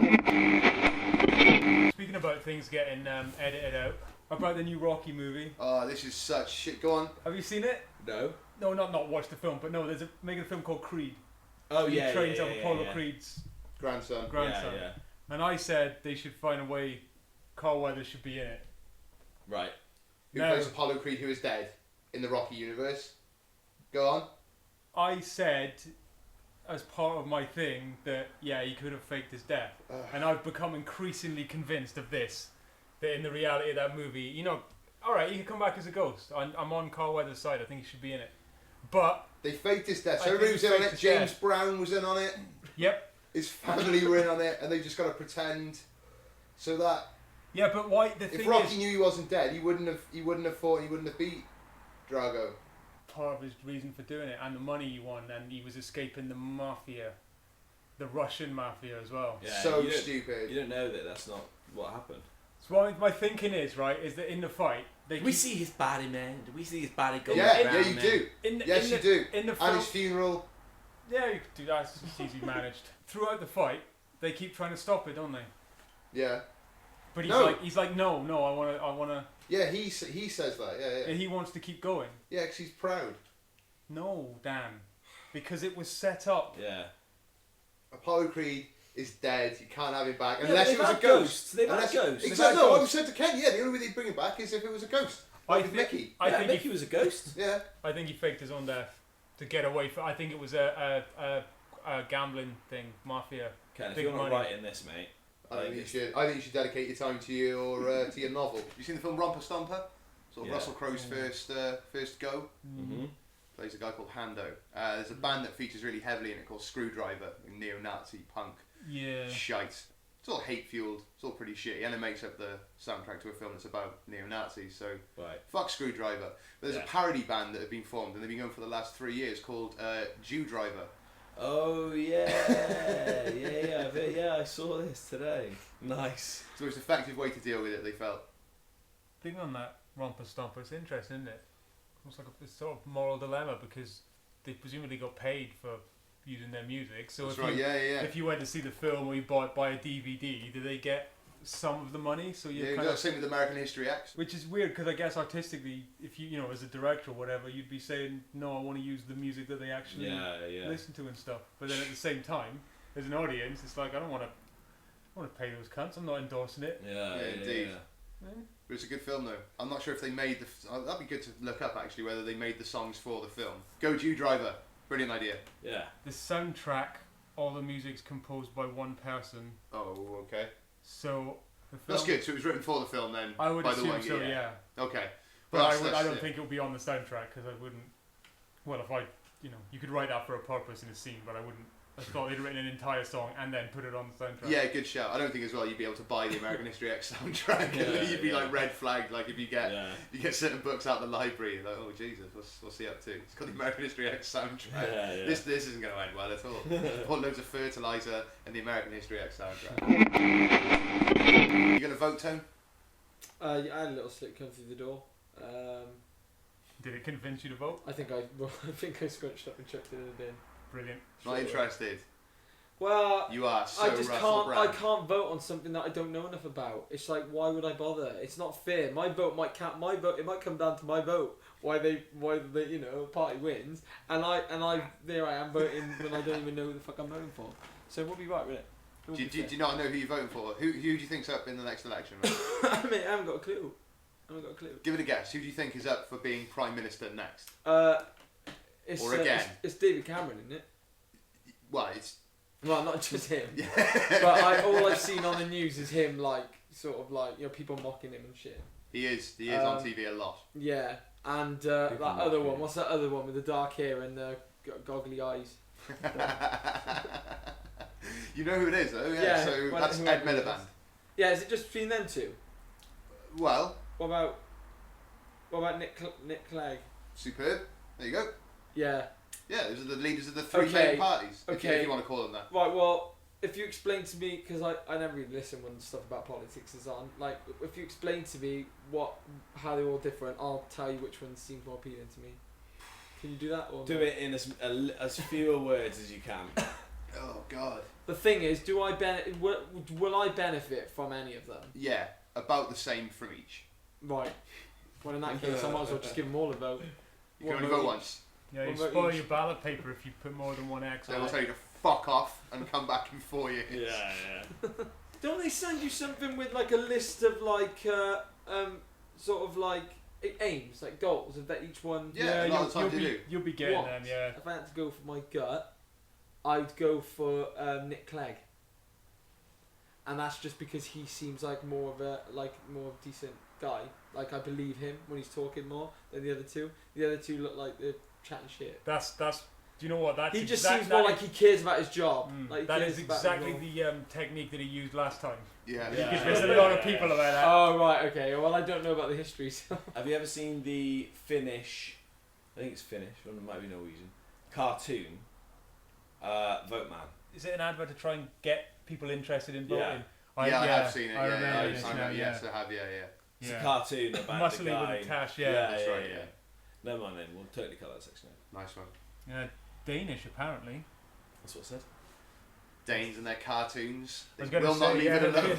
[SPEAKER 2] Speaking about things getting edited out, about the new Rocky movie.
[SPEAKER 1] Oh, this is such shit. Go on.
[SPEAKER 2] Have you seen it?
[SPEAKER 3] No.
[SPEAKER 2] No, not watch the film, but no, there's making a film called Creed.
[SPEAKER 3] Oh
[SPEAKER 2] He
[SPEAKER 3] yeah.
[SPEAKER 2] trains
[SPEAKER 3] yeah,
[SPEAKER 2] up
[SPEAKER 3] yeah,
[SPEAKER 2] Apollo
[SPEAKER 3] yeah.
[SPEAKER 2] Creed's
[SPEAKER 1] Grandson.
[SPEAKER 2] grandson.
[SPEAKER 3] Yeah.
[SPEAKER 2] And I said they should find a way Carl Weathers should be in it.
[SPEAKER 3] Right.
[SPEAKER 1] Who
[SPEAKER 2] No.
[SPEAKER 1] plays Apollo Creed, who is dead in the Rocky universe? Go on.
[SPEAKER 2] I said, as part of my thing, that he could have faked his death. And I've become increasingly convinced of this, that in the reality of that movie, alright, he can come back as a ghost. I'm on Carl Weathers' side. I think he should be in it. But
[SPEAKER 1] They faked his death.
[SPEAKER 2] I
[SPEAKER 1] So
[SPEAKER 2] think
[SPEAKER 1] everybody was
[SPEAKER 2] he
[SPEAKER 1] in on
[SPEAKER 2] faked
[SPEAKER 1] it.
[SPEAKER 2] his
[SPEAKER 1] James
[SPEAKER 2] death.
[SPEAKER 1] Brown was in on it.
[SPEAKER 2] yep.
[SPEAKER 1] His family were in on it, and they just got to pretend. So that
[SPEAKER 2] Yeah, but why the
[SPEAKER 1] if
[SPEAKER 2] thing
[SPEAKER 1] Rocky
[SPEAKER 2] is,
[SPEAKER 1] knew he wasn't dead, he wouldn't have fought. He wouldn't have beat Drago.
[SPEAKER 2] part of his reason for doing it and the money he won, and he was escaping the mafia, the Russian mafia as well.
[SPEAKER 3] Yeah,
[SPEAKER 1] So
[SPEAKER 3] you don't-
[SPEAKER 1] stupid.
[SPEAKER 3] You don't know that that's not what happened.
[SPEAKER 2] So what my thinking is, right, is that in the fight they keep,
[SPEAKER 3] see his body, man? Do we see his body go
[SPEAKER 1] Yeah, you do.
[SPEAKER 2] in the,
[SPEAKER 1] Yes,
[SPEAKER 2] in
[SPEAKER 1] you
[SPEAKER 2] the,
[SPEAKER 1] do.
[SPEAKER 2] in the
[SPEAKER 1] At
[SPEAKER 2] film,
[SPEAKER 1] his funeral.
[SPEAKER 2] yeah, you could do that. It's just easy managed. Throughout the fight, they keep trying to stop it, don't they?
[SPEAKER 1] Yeah.
[SPEAKER 2] But
[SPEAKER 1] No.
[SPEAKER 2] he's like, no, I wanna.
[SPEAKER 1] Yeah, he says that. Yeah.
[SPEAKER 2] And he wants to keep going.
[SPEAKER 1] Yeah, because he's proud.
[SPEAKER 2] No, Dan, because it was set up.
[SPEAKER 3] Yeah.
[SPEAKER 1] Apollo Creed is dead. You can't have him back
[SPEAKER 3] Yeah,
[SPEAKER 1] unless
[SPEAKER 3] they've
[SPEAKER 1] it was a
[SPEAKER 3] had
[SPEAKER 1] ghost.
[SPEAKER 3] ghosts. They've had
[SPEAKER 1] Unless
[SPEAKER 3] ghosts. They've
[SPEAKER 1] Exactly.
[SPEAKER 2] had
[SPEAKER 1] No, I
[SPEAKER 2] ghosts.
[SPEAKER 1] said to Ken. Yeah, the only way they'd bring him back is if it was a ghost.
[SPEAKER 2] I
[SPEAKER 1] Like with
[SPEAKER 2] think-
[SPEAKER 1] Mickey.
[SPEAKER 2] I think
[SPEAKER 3] Mickey was a ghost.
[SPEAKER 1] Yeah.
[SPEAKER 2] I think he faked his own death to get away from. I think it was a gambling thing, mafia.
[SPEAKER 3] Ken, if
[SPEAKER 2] Big
[SPEAKER 3] you want to
[SPEAKER 2] money.
[SPEAKER 3] write in this, mate.
[SPEAKER 1] I think you should dedicate your time to your novel. You seen the film Romper Stomper? Sort of
[SPEAKER 3] Yeah.
[SPEAKER 1] Russell Crowe's first go.
[SPEAKER 3] Mm-hmm.
[SPEAKER 1] Plays a guy called Hando. There's a band that features really heavily in it called Screwdriver, neo-Nazi punk
[SPEAKER 2] Yeah.
[SPEAKER 1] shite. It's all hate-fueled. It's all pretty shitty, and it makes up the soundtrack to a film that's about neo-Nazis. So
[SPEAKER 3] Right.
[SPEAKER 1] fuck Screwdriver. But there's
[SPEAKER 3] Yeah.
[SPEAKER 1] a parody band that have been formed, and they've been going for the last 3 years called Jew Driver.
[SPEAKER 3] Oh yeah, yeah. I saw this today. Nice.
[SPEAKER 1] It's the most effective way to deal with it. They felt.
[SPEAKER 2] Thing on that Romper Stomper, it's interesting, isn't it? It's like a sort of moral dilemma because they presumably got paid for using their music. So
[SPEAKER 1] That's
[SPEAKER 2] if
[SPEAKER 1] right.
[SPEAKER 2] you
[SPEAKER 1] Yeah.
[SPEAKER 2] if you went to see the film or you buy a DVD, do they get some of the money? So you
[SPEAKER 1] Yeah,
[SPEAKER 2] kind of,
[SPEAKER 1] same with American History X.
[SPEAKER 2] which is weird because I guess artistically, if you as a director or whatever, you'd be saying no, I want to use the music that they actually
[SPEAKER 3] Yeah.
[SPEAKER 2] listen to and stuff. But then at the same time, as an audience, it's like I don't want to pay those cunts. I'm not endorsing it.
[SPEAKER 3] Yeah,
[SPEAKER 1] indeed.
[SPEAKER 2] Eh?
[SPEAKER 1] But it's a good film though. I'm not sure if they made that'd be good to look up actually whether they made the songs for the film. Go Jew Driver. Brilliant idea.
[SPEAKER 3] Yeah.
[SPEAKER 2] The soundtrack, all the music's composed by one person.
[SPEAKER 1] Oh, okay.
[SPEAKER 2] So the film,
[SPEAKER 1] That's good. So it was written for the film then.
[SPEAKER 2] I would
[SPEAKER 1] by the
[SPEAKER 2] assume
[SPEAKER 1] way.
[SPEAKER 2] so, yeah.
[SPEAKER 1] Okay.
[SPEAKER 2] But
[SPEAKER 1] Well,
[SPEAKER 2] I don't
[SPEAKER 1] yeah.
[SPEAKER 2] think it would be on the soundtrack because I wouldn't. Well, if I, you could write that for a purpose in a scene, but I wouldn't. I thought they'd written an entire song and then put it on the soundtrack.
[SPEAKER 1] Yeah, good shout. I don't think as well you'd be able to buy the American History X soundtrack. You'd be like red flagged. Like if you get certain books out of the library, you're like, oh Jesus, what's he up to? It's got the American History X soundtrack. This isn't going to end well at all. Put loads of fertilizer in the American History X soundtrack. You going to vote, Tone?
[SPEAKER 4] I had a little slit come through the door.
[SPEAKER 2] Did it convince you to vote?
[SPEAKER 4] I think I scrunched up and chucked it in the bin.
[SPEAKER 2] Brilliant.
[SPEAKER 1] Not interested.
[SPEAKER 4] Well,
[SPEAKER 1] You are so
[SPEAKER 4] I just
[SPEAKER 1] Russell
[SPEAKER 4] can't.
[SPEAKER 1] Brand.
[SPEAKER 4] I can't vote on something that I don't know enough about. It's like, why would I bother? It's not fair. My vote might count. My vote. It might come down to my vote. Why they party wins, and there I am voting when I don't even know who the fuck I'm voting for. So we'll be right with it.
[SPEAKER 1] Do you not know who you're voting for? Who do you think's up in the next election? Mate?
[SPEAKER 4] I mean, I haven't got a clue.
[SPEAKER 1] Give it a guess. Who do you think is up for being Prime Minister next?
[SPEAKER 4] It's,
[SPEAKER 1] Or again?
[SPEAKER 4] It's David Cameron, isn't it?
[SPEAKER 1] Well, it's...
[SPEAKER 4] Well, not just him. But all I've seen on the news is him, people mocking him and shit.
[SPEAKER 1] He is on TV a lot.
[SPEAKER 4] Yeah, and that other one. What's that other one with the dark hair and the goggly eyes?
[SPEAKER 1] You know who it is, though. Yeah.
[SPEAKER 4] Yeah,
[SPEAKER 1] So
[SPEAKER 4] well,
[SPEAKER 1] that's Ed Miliband.
[SPEAKER 4] Yeah, is it just between them two?
[SPEAKER 1] Well,
[SPEAKER 4] What about Nick Clegg?
[SPEAKER 1] superb. There you go.
[SPEAKER 4] Yeah.
[SPEAKER 1] Yeah, those are the leaders of the three
[SPEAKER 4] Okay.
[SPEAKER 1] main parties.
[SPEAKER 4] Okay.
[SPEAKER 1] If you want to call them that.
[SPEAKER 4] Right. Well, if you explain to me, because I never really listen when stuff about politics is on. Like, if you explain to me how they're all different, I'll tell you which one seems more appealing to me. Can you do that? Or
[SPEAKER 3] Do
[SPEAKER 4] not?
[SPEAKER 3] it in as fewer words as you can.
[SPEAKER 1] Oh God.
[SPEAKER 4] The thing is, will I benefit from any of them?
[SPEAKER 1] Yeah, about the same from each.
[SPEAKER 4] Right. Well, in that case, I might as well just give them all a vote.
[SPEAKER 1] You can only vote once.
[SPEAKER 2] Yeah, you
[SPEAKER 4] What about
[SPEAKER 2] spoil
[SPEAKER 4] each?
[SPEAKER 2] your ballot paper if you put more than one X
[SPEAKER 1] They
[SPEAKER 2] on
[SPEAKER 1] will
[SPEAKER 2] it.
[SPEAKER 1] tell you to fuck off and come back in 4 years.
[SPEAKER 3] Yeah.
[SPEAKER 4] Don't they send you something with like a list of sort of like aims, like goals, of that each one?
[SPEAKER 1] Yeah, a lot of the time they do.
[SPEAKER 2] You'll be getting
[SPEAKER 4] What?
[SPEAKER 2] them, yeah.
[SPEAKER 4] If I had to go for my gut, I'd go for Nick Clegg, and that's just because he seems like more of a decent guy. Like, I believe him when he's talking more than the other two. The other two look like they're chatting shit.
[SPEAKER 2] That's. Do you know what? That's
[SPEAKER 4] He just
[SPEAKER 2] exact-
[SPEAKER 4] seems more
[SPEAKER 2] that
[SPEAKER 4] like he cares about his job.
[SPEAKER 2] is-
[SPEAKER 4] Like he
[SPEAKER 2] that
[SPEAKER 4] cares
[SPEAKER 2] is
[SPEAKER 4] about
[SPEAKER 2] exactly
[SPEAKER 4] his
[SPEAKER 2] the technique that he used last time.
[SPEAKER 1] Yeah.
[SPEAKER 3] Yeah.
[SPEAKER 2] He convinced a lot of people about that.
[SPEAKER 4] Oh right, okay. Well, I don't know about the history. So.
[SPEAKER 3] Have you ever seen the Finnish? I think it's Finnish, or it might be Norwegian. Cartoon. Vote Man.
[SPEAKER 2] Is it an advert to try and get people interested in voting?
[SPEAKER 3] Yeah.
[SPEAKER 1] I have seen it.
[SPEAKER 2] I remember
[SPEAKER 3] yeah,
[SPEAKER 2] this
[SPEAKER 3] I
[SPEAKER 2] now,
[SPEAKER 1] Yes, I have. Yeah.
[SPEAKER 3] It's a cartoon about the
[SPEAKER 2] Muscly
[SPEAKER 3] guy.
[SPEAKER 2] with a tash,
[SPEAKER 1] That's right, yeah.
[SPEAKER 3] Never mind then. We'll totally cut that section out.
[SPEAKER 1] Nice one.
[SPEAKER 2] Yeah, Danish apparently.
[SPEAKER 3] That's what I said.
[SPEAKER 1] Danes and their cartoons.
[SPEAKER 2] I
[SPEAKER 1] They
[SPEAKER 2] was
[SPEAKER 1] will
[SPEAKER 2] gonna
[SPEAKER 1] not
[SPEAKER 2] say,
[SPEAKER 1] leave it alone.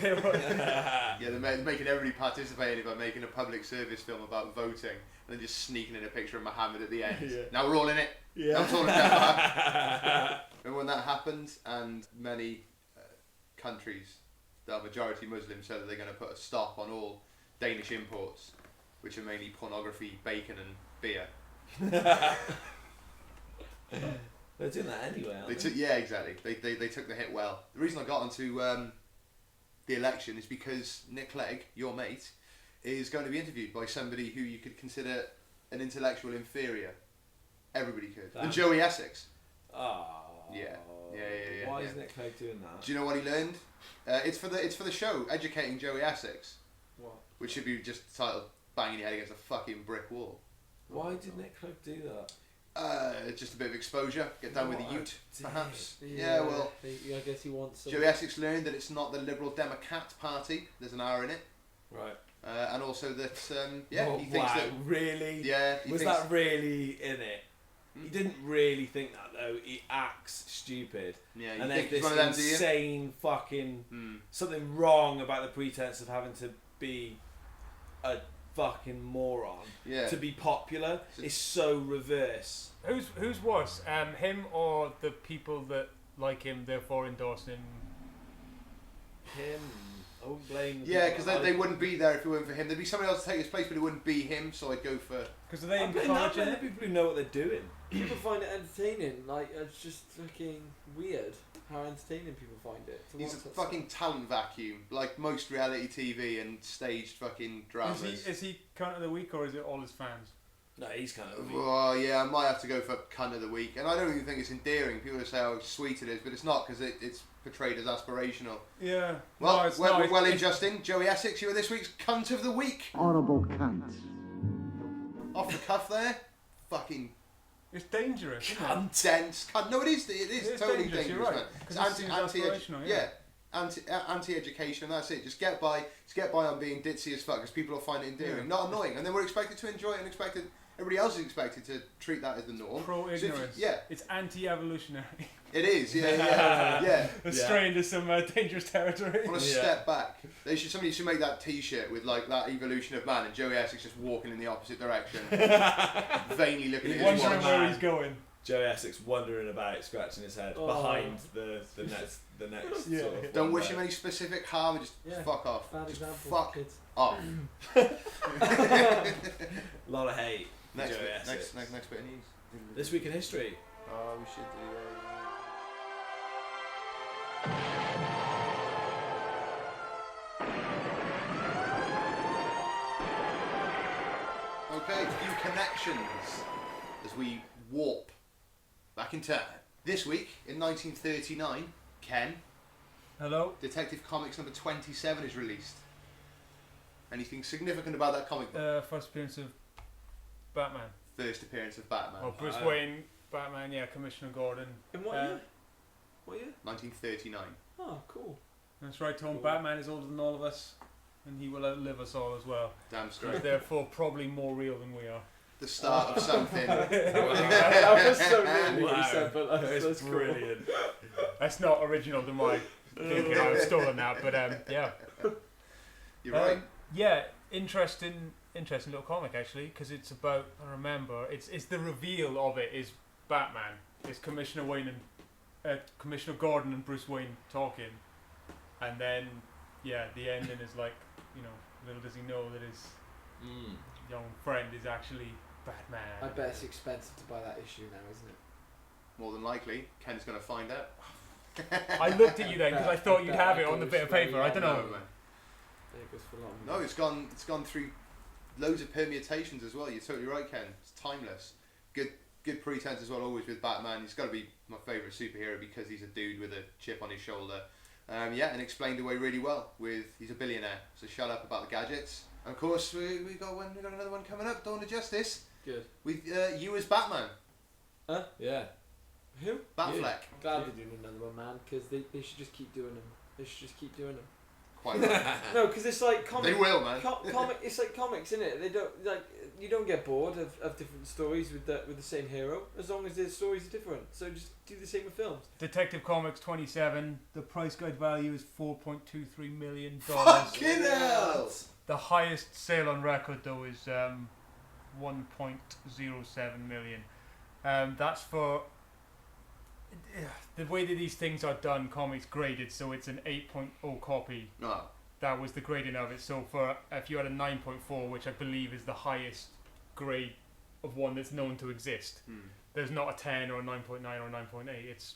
[SPEAKER 2] yeah.
[SPEAKER 1] Yeah, they're making everybody participate by making a public service film about voting and then just sneaking in a picture of Muhammad at the end.
[SPEAKER 3] Yeah.
[SPEAKER 1] Now we're all in it.
[SPEAKER 3] Yeah.
[SPEAKER 1] I'm talking about. Remember when that happened and many countries that are majority Muslim said that they're going to put a stop on all Danish imports, which are mainly pornography, bacon and beer.
[SPEAKER 3] They're doing that anyway, aren't they?
[SPEAKER 1] Yeah, exactly. They took the hit well. The reason I got onto the election is because Nick Clegg, your mate, is going to be interviewed by somebody who you could consider an intellectual inferior. Everybody could.
[SPEAKER 3] That-
[SPEAKER 1] And Joey Essex.
[SPEAKER 3] Oh.
[SPEAKER 1] Yeah.
[SPEAKER 3] Why
[SPEAKER 1] yeah.
[SPEAKER 3] is Nick Clegg doing that?
[SPEAKER 1] Do you know what he learned? It's for the show, Educating Joey Essex,
[SPEAKER 4] What?
[SPEAKER 1] which should be just titled "Banging Your Head Against a Fucking Brick Wall."
[SPEAKER 3] Why did Nick Clegg do that?
[SPEAKER 1] Just a bit of exposure. Get down with the
[SPEAKER 3] What
[SPEAKER 1] Ute,
[SPEAKER 3] a
[SPEAKER 1] perhaps.
[SPEAKER 3] dick.
[SPEAKER 1] Yeah, well.
[SPEAKER 4] I guess he wants.
[SPEAKER 1] Joey Essex learned that it's not the Liberal Democrat Party. There's an R in it.
[SPEAKER 3] Right.
[SPEAKER 1] And also that, he thinks
[SPEAKER 3] wow,
[SPEAKER 1] that...
[SPEAKER 3] really?
[SPEAKER 1] Yeah, he
[SPEAKER 3] Was
[SPEAKER 1] thinks...
[SPEAKER 3] that really in it? He didn't really think that though. He acts stupid.
[SPEAKER 1] Yeah, you
[SPEAKER 3] And
[SPEAKER 1] think
[SPEAKER 3] there's
[SPEAKER 1] he's
[SPEAKER 3] this
[SPEAKER 1] one of them, do you?
[SPEAKER 3] insane fucking
[SPEAKER 1] Hmm.
[SPEAKER 3] something wrong about the pretense of having to be a fucking moron
[SPEAKER 1] Yeah.
[SPEAKER 3] to be popular. It's so reverse.
[SPEAKER 2] Who's worse, him or the people that like him, therefore endorsing?
[SPEAKER 3] Him. I wouldn't blame. the
[SPEAKER 1] Yeah,
[SPEAKER 3] people.
[SPEAKER 1] because they wouldn't be there if it weren't for him. There'd be somebody else to take his place, but it wouldn't be him, so I'd go for...
[SPEAKER 2] Because are they
[SPEAKER 3] I blame that
[SPEAKER 2] encouraging
[SPEAKER 3] many
[SPEAKER 2] it?
[SPEAKER 3] people who know what they're doing.
[SPEAKER 4] People find it entertaining. Like, it's just fucking weird how entertaining people find it. to
[SPEAKER 1] He's a
[SPEAKER 4] watch that
[SPEAKER 1] fucking talent vacuum, like most reality TV and staged fucking dramas.
[SPEAKER 2] Is he cunt of the week or is it all his fans?
[SPEAKER 3] No, he's kind of.
[SPEAKER 1] Well, yeah, I might have to go for cunt of the week, and I don't even think it's endearing. People say how sweet it is, but it's not because it's portrayed as aspirational.
[SPEAKER 2] Yeah.
[SPEAKER 1] Well,
[SPEAKER 2] No, it's
[SPEAKER 1] well,
[SPEAKER 2] not.
[SPEAKER 1] well, Justin, Joey Essex, you are this week's cunt of the week.
[SPEAKER 6] Horrible cunt.
[SPEAKER 1] Off the cuff there, fucking
[SPEAKER 2] It's dangerous. Isn't it?
[SPEAKER 1] dense cunt. No, it is totally
[SPEAKER 2] dangerous, you're
[SPEAKER 1] dangerous,
[SPEAKER 2] right,
[SPEAKER 1] man.
[SPEAKER 2] 'cause
[SPEAKER 1] It's
[SPEAKER 2] it seems aspirational, yeah.
[SPEAKER 1] anti-education. That's it. Just get by on being ditzy as fuck, because people will find it endearing, not annoying, and then we're expected to enjoy it, and everybody else is expected to treat that as the norm.
[SPEAKER 2] Pro-ignorance.
[SPEAKER 1] So
[SPEAKER 2] It's anti-evolutionary.
[SPEAKER 1] it is. Yeah.
[SPEAKER 2] It's strayed into some dangerous territory.
[SPEAKER 1] I want to step back. Somebody should make that T-shirt with like that evolution of man, and Joey Essex just walking in the opposite direction, vainly looking at his
[SPEAKER 2] Wondering
[SPEAKER 1] watch.
[SPEAKER 2] where he's going.
[SPEAKER 3] Joey Essex wandering about, scratching his head behind the next
[SPEAKER 2] Yeah.
[SPEAKER 3] sort of
[SPEAKER 1] Don't
[SPEAKER 3] one
[SPEAKER 1] wish him
[SPEAKER 3] there.
[SPEAKER 1] any specific harm, and just fuck off.
[SPEAKER 4] Bad
[SPEAKER 1] Just
[SPEAKER 4] example.
[SPEAKER 1] fuck
[SPEAKER 4] Kids.
[SPEAKER 1] off.
[SPEAKER 3] A lot of hate. for
[SPEAKER 1] Next
[SPEAKER 3] Joey
[SPEAKER 1] bit,
[SPEAKER 3] Essex.
[SPEAKER 1] next bit of news.
[SPEAKER 3] This week in history.
[SPEAKER 1] Oh, we should do. Okay, a few connections as we warp back in time. This week, in 1939, Ken,
[SPEAKER 2] Hello.
[SPEAKER 1] Detective Comics number 27 is released. Anything significant about that comic book?
[SPEAKER 2] First appearance of Batman.
[SPEAKER 1] First appearance of Batman.
[SPEAKER 2] Oh, Bruce Wayne, Batman, yeah, Commissioner Gordon.
[SPEAKER 4] In what year? What year?
[SPEAKER 1] 1939.
[SPEAKER 4] Oh, cool.
[SPEAKER 2] That's right, Tom. Batman is older than all of us, and he will outlive us all as well.
[SPEAKER 1] Damn
[SPEAKER 2] He's
[SPEAKER 1] straight.
[SPEAKER 2] therefore probably more real than we are.
[SPEAKER 1] The start of something.
[SPEAKER 4] That was so nearly what
[SPEAKER 3] Wow.
[SPEAKER 4] you said, but that's cool.
[SPEAKER 3] brilliant.
[SPEAKER 2] That's not original to my thinking. I've stolen that, but yeah.
[SPEAKER 1] You're right.
[SPEAKER 2] Yeah, interesting little comic actually, because it's about. I remember it's the reveal of it is Batman. It's Commissioner Wayne and Commissioner Gordon and Bruce Wayne talking, and then the ending is like, little does he know that his young friend is actually Batman.
[SPEAKER 4] I bet it's expensive to buy that issue now, isn't it?
[SPEAKER 1] More than likely, Ken's going to find out.
[SPEAKER 2] I looked at you then because I thought you'd have it on the bit of paper. I don't know.
[SPEAKER 1] No, man.
[SPEAKER 4] Yeah, it goes for a lot.
[SPEAKER 1] No, it's gone through loads of permutations as well. You're totally right, Ken. It's timeless. Good pretense as well. Always with Batman. He's got to be my favourite superhero because he's a dude with a chip on his shoulder. And explained away really well. He's a billionaire, so shut up about the gadgets. And of course, we got another one coming up. Dawn of Justice.
[SPEAKER 4] Good.
[SPEAKER 1] With you as Batman.
[SPEAKER 4] Huh?
[SPEAKER 3] Yeah.
[SPEAKER 4] Who?
[SPEAKER 1] Batfleck.
[SPEAKER 4] Glad they're doing another one, man, because they should just keep doing them. They should just keep doing them.
[SPEAKER 1] Quite right.
[SPEAKER 4] No, because it's like comic.
[SPEAKER 1] They will, man.
[SPEAKER 4] It's like comics, isn't it? They don't you don't get bored of different stories with the same hero as long as the stories are different. So just do the same with films.
[SPEAKER 2] Detective Comics 27. The price guide value is $4.23 million.
[SPEAKER 1] Fucking hell!
[SPEAKER 2] The highest sale on record though is 1.07 million. That's for the way that these things are done. Comics graded, so it's an 8.0 copy.
[SPEAKER 1] No.
[SPEAKER 2] That was the grading of it. So for if you had a 9.4, which I believe is the highest grade of one that's known to exist, there's not a 10 or a 9.9 or 9.8. It's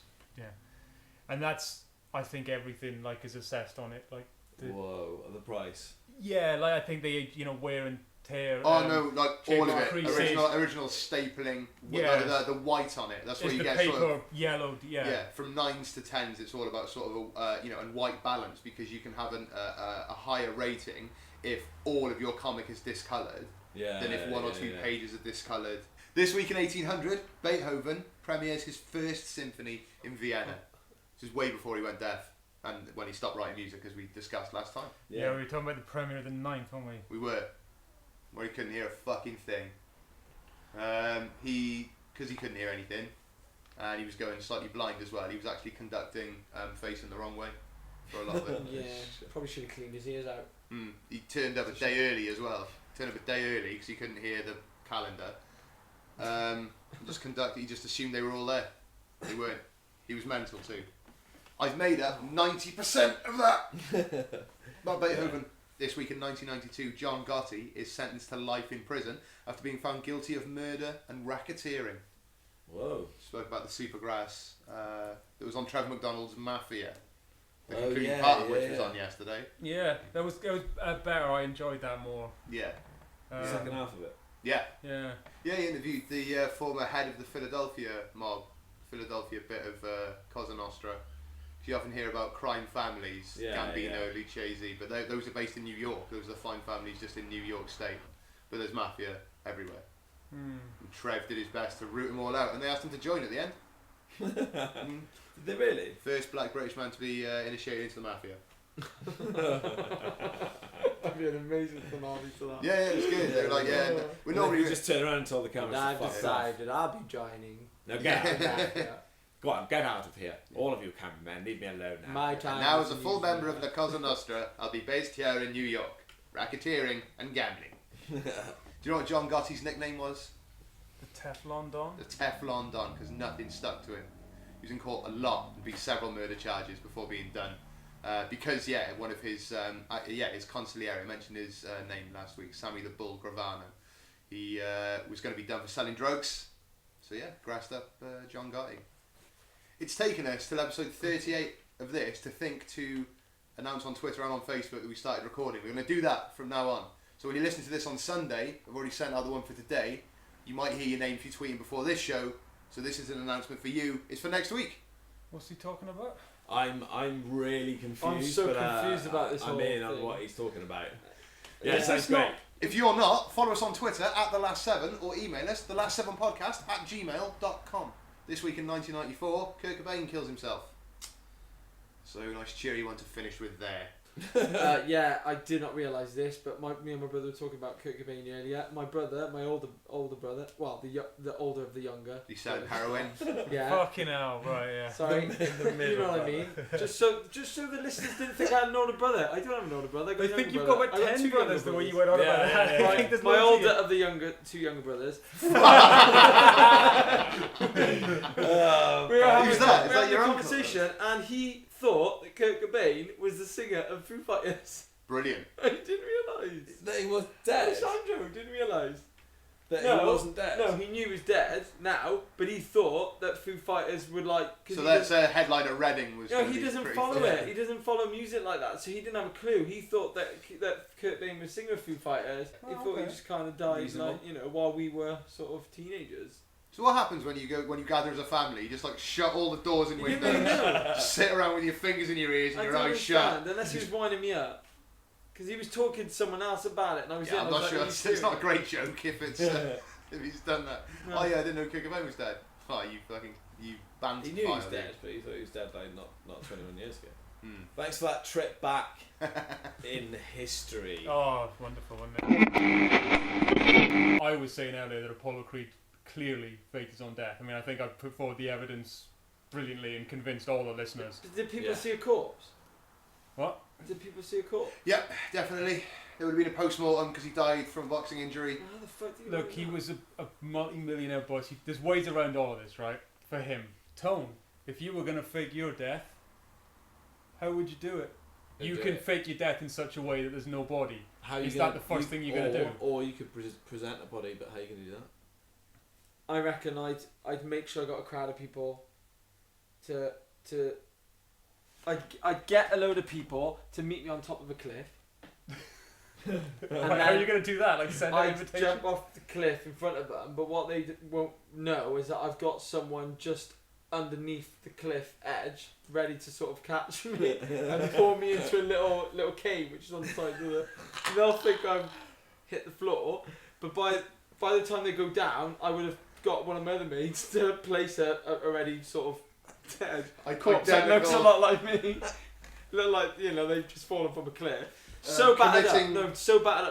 [SPEAKER 2] and that's I think everything like is assessed on it. Like
[SPEAKER 3] Whoa, the price.
[SPEAKER 2] Yeah, like I think they wear and tear.
[SPEAKER 1] Oh no, like all of it.
[SPEAKER 2] creases.
[SPEAKER 1] Original stapling.
[SPEAKER 2] Yeah.
[SPEAKER 1] The white on it. That's where
[SPEAKER 2] Is
[SPEAKER 1] you
[SPEAKER 2] the
[SPEAKER 1] get
[SPEAKER 2] paper
[SPEAKER 1] sort of
[SPEAKER 2] yellowed? Yeah.
[SPEAKER 1] From 9s to 10s, it's all about sort of and white balance, because you can have a higher rating if all of your comic is discoloured than if one or two pages are discoloured. This week in 1800, Beethoven premieres his first symphony in Vienna. This is way before he went deaf and when he stopped writing music, as we discussed last time.
[SPEAKER 2] Yeah, we were talking about the premiere of the 9th, weren't we?
[SPEAKER 1] We were. Where he couldn't hear a fucking thing. Because he couldn't hear anything, and he was going slightly blind as well. He was actually conducting facing the wrong way for a lot of it.
[SPEAKER 4] Yeah, probably should have cleaned his ears out.
[SPEAKER 1] He turned up a day early as well. Turned up a day early because he couldn't hear the calendar. He just assumed they were all there. They weren't. He was mental too. I've made up 90% of that. Not Beethoven. This week in 1992, John Gotti is sentenced to life in prison after being found guilty of murder and racketeering.
[SPEAKER 3] Whoa.
[SPEAKER 1] Spoke about the supergrass that was on Trevor McDonald's Mafia. The
[SPEAKER 3] Oh,
[SPEAKER 1] concluding
[SPEAKER 3] yeah,
[SPEAKER 1] part of which was
[SPEAKER 3] yeah.
[SPEAKER 1] on yesterday.
[SPEAKER 2] Yeah, that was better. I enjoyed that more.
[SPEAKER 1] Yeah.
[SPEAKER 3] The second half of it.
[SPEAKER 1] Yeah.
[SPEAKER 2] Yeah.
[SPEAKER 1] Yeah, he interviewed the former head of the Philadelphia mob, Philadelphia bit of Cosa Nostra. You often hear about crime families, Gambino, Lucchese, but those are based in New York. Those are fine families just in New York State. But there's mafia everywhere. And Trev did his best to root them all out, and they asked him to join at the end.
[SPEAKER 3] Did they really?
[SPEAKER 1] First black British man to be initiated into the mafia.
[SPEAKER 4] That'd be an amazing finale to that.
[SPEAKER 1] Yeah, it was good. They were like, we're
[SPEAKER 3] We
[SPEAKER 1] normally
[SPEAKER 3] just turn around and told the cameras
[SPEAKER 4] I've
[SPEAKER 3] to fuck off.
[SPEAKER 4] decided I'll be joining.
[SPEAKER 3] No, get out. Go on, get out of here. All of you cameramen, leave me alone now.
[SPEAKER 4] My time.
[SPEAKER 1] And now, as a full member of the Cosa Nostra, I'll be based here in New York, racketeering and gambling. Do you know what John Gotti's nickname was?
[SPEAKER 2] The Teflon Don?
[SPEAKER 1] The Teflon Don, because nothing stuck to him. He was in court a lot and beat several murder charges before being done. Because, one of his, his consigliere, I mentioned his name last week, Sammy the Bull Gravano. He was going to be done for selling drugs. So, grassed up John Gotti. It's taken us till episode 38 of this to announce on Twitter and on Facebook that we started recording. We're going to do that from now on. So when you listen to this on Sunday, I've already sent out the one for today. You might hear your name if you're tweeting before this show. So this is an announcement for you. It's for next week.
[SPEAKER 2] What's he talking about?
[SPEAKER 3] I'm really confused.
[SPEAKER 4] I'm so confused about this whole
[SPEAKER 3] I'm in
[SPEAKER 4] thing.
[SPEAKER 3] on what he's talking about.
[SPEAKER 4] Yeah,
[SPEAKER 3] sounds great.
[SPEAKER 1] If you're not, follow us on Twitter at @TheLast7 or email us thelast7podcast@gmail.com. This week in 1994, Kurt Cobain kills himself. So nice cheery one to finish with there.
[SPEAKER 4] I did not realise this, but me and my brother were talking about Kurt Cobain earlier. My brother, my older brother, well, the older of the younger.
[SPEAKER 1] He selling heroin.
[SPEAKER 4] Yeah.
[SPEAKER 2] Fucking hell, right, yeah.
[SPEAKER 4] Sorry, you know what I mean. Just so the listeners didn't think I had an older brother. I don't have an older brother.
[SPEAKER 2] I think you've got about 10 brothers the way you went on about that.
[SPEAKER 3] Yeah.
[SPEAKER 2] I think there's
[SPEAKER 4] My
[SPEAKER 2] loads of
[SPEAKER 4] older
[SPEAKER 2] you.
[SPEAKER 4] of the two younger brothers. We were
[SPEAKER 1] Who's that? Is that your
[SPEAKER 4] a
[SPEAKER 1] uncle?
[SPEAKER 4] conversation, and he thought that Kurt Cobain was the singer of Foo Fighters.
[SPEAKER 1] Brilliant.
[SPEAKER 4] I didn't realise.
[SPEAKER 3] That he was dead.
[SPEAKER 4] Alessandro didn't realise.
[SPEAKER 3] That he wasn't dead.
[SPEAKER 4] No, he knew he was dead now, but he thought that Foo Fighters would like.
[SPEAKER 1] So that's a headline at Reading was.
[SPEAKER 4] No, he doesn't follow it. He doesn't follow music like that, so he didn't have a clue. He thought that Kurt Cobain was singer of Foo Fighters. He thought he just kind of died,
[SPEAKER 3] Reasonable.
[SPEAKER 4] while we were sort of teenagers.
[SPEAKER 1] So what happens when you gather as a family? You just like shut all the doors and windows, just sit around with your fingers in your ears and your eyes shut.
[SPEAKER 4] Unless he was winding me up, because he was talking to someone else about it, and I was.
[SPEAKER 1] I'm not sure. It's not a great joke if it's if he's done that.
[SPEAKER 4] No.
[SPEAKER 1] Oh yeah, I didn't know Kurt Cobain was dead. Oh, you banned.
[SPEAKER 3] He knew he was dead, but he thought he was dead like not 21 years ago. Thanks for that trip back in history.
[SPEAKER 2] Oh, wonderful, wasn't it? I was saying earlier that Apollo Creed clearly faked his own death. I mean, I think I put forward the evidence brilliantly and convinced all the listeners.
[SPEAKER 4] Did people see a corpse?
[SPEAKER 2] What?
[SPEAKER 4] Did people see a corpse?
[SPEAKER 1] Yeah, definitely. There would have been a post-mortem because he died from a boxing injury.
[SPEAKER 4] How the fuck did
[SPEAKER 2] Look, he was a multi-millionaire boss. There's ways around all of this, right? For him. Tone, if you were going to fake your death, how would you do it? You can fake your death in such a way that there's no body.
[SPEAKER 3] How you
[SPEAKER 2] Is
[SPEAKER 3] gonna,
[SPEAKER 2] that the first thing you're going to do?
[SPEAKER 3] Or you could present a body, but how are you going to do that?
[SPEAKER 4] I reckon I'd make sure I got a crowd of people I'd get a load of people to meet me on top of a cliff.
[SPEAKER 2] How are you going to do that? Like send an
[SPEAKER 4] I'd
[SPEAKER 2] invitation?
[SPEAKER 4] jump off the cliff in front of them, but what they won't know is that I've got someone just underneath the cliff edge ready to sort of catch me and pull me into a little cave which is on the side of the. They'll think I've hit the floor, but by the time they go down, I would have got one of my other mates to place a already sort of dead corpse that looks a lot like me. Look like they've just fallen from a cliff. So battered up,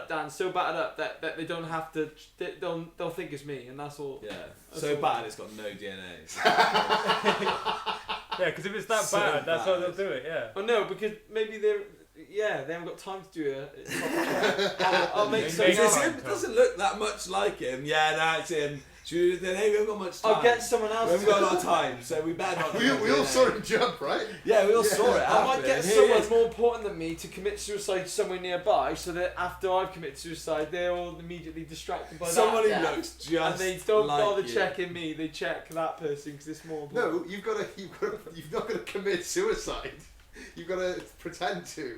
[SPEAKER 4] Dan. So battered up that they don't have to. They'll think it's me, and that's all.
[SPEAKER 3] Yeah.
[SPEAKER 4] That's
[SPEAKER 3] So
[SPEAKER 4] all.
[SPEAKER 3] bad it's got no DNA.
[SPEAKER 2] Yeah, because if it's that
[SPEAKER 3] So
[SPEAKER 2] bad, that's how
[SPEAKER 3] bad.
[SPEAKER 2] they'll do it, yeah.
[SPEAKER 4] Oh no, because maybe they haven't got time to do it. I'll make some.
[SPEAKER 2] Maybe
[SPEAKER 3] It's
[SPEAKER 2] time,
[SPEAKER 3] him. It doesn't look that much like him. Yeah, no, it's him. We haven't got much time.
[SPEAKER 4] I'll get someone else.
[SPEAKER 3] We haven't got a lot of time, so we better not.
[SPEAKER 1] We all saw him jump, right?
[SPEAKER 3] Yeah, we all saw it.
[SPEAKER 4] I might
[SPEAKER 3] happen.
[SPEAKER 4] get
[SPEAKER 3] Here
[SPEAKER 4] someone
[SPEAKER 3] it is.
[SPEAKER 4] more important than me to commit suicide somewhere nearby, so that after I've committed suicide, they're all immediately distracted by
[SPEAKER 3] Someone who
[SPEAKER 4] that.
[SPEAKER 3] looks just
[SPEAKER 4] And they don't
[SPEAKER 3] like
[SPEAKER 4] bother
[SPEAKER 3] you.
[SPEAKER 4] checking me. They check that person because it's more important.
[SPEAKER 1] No, you've not got to commit suicide. You've got to pretend to.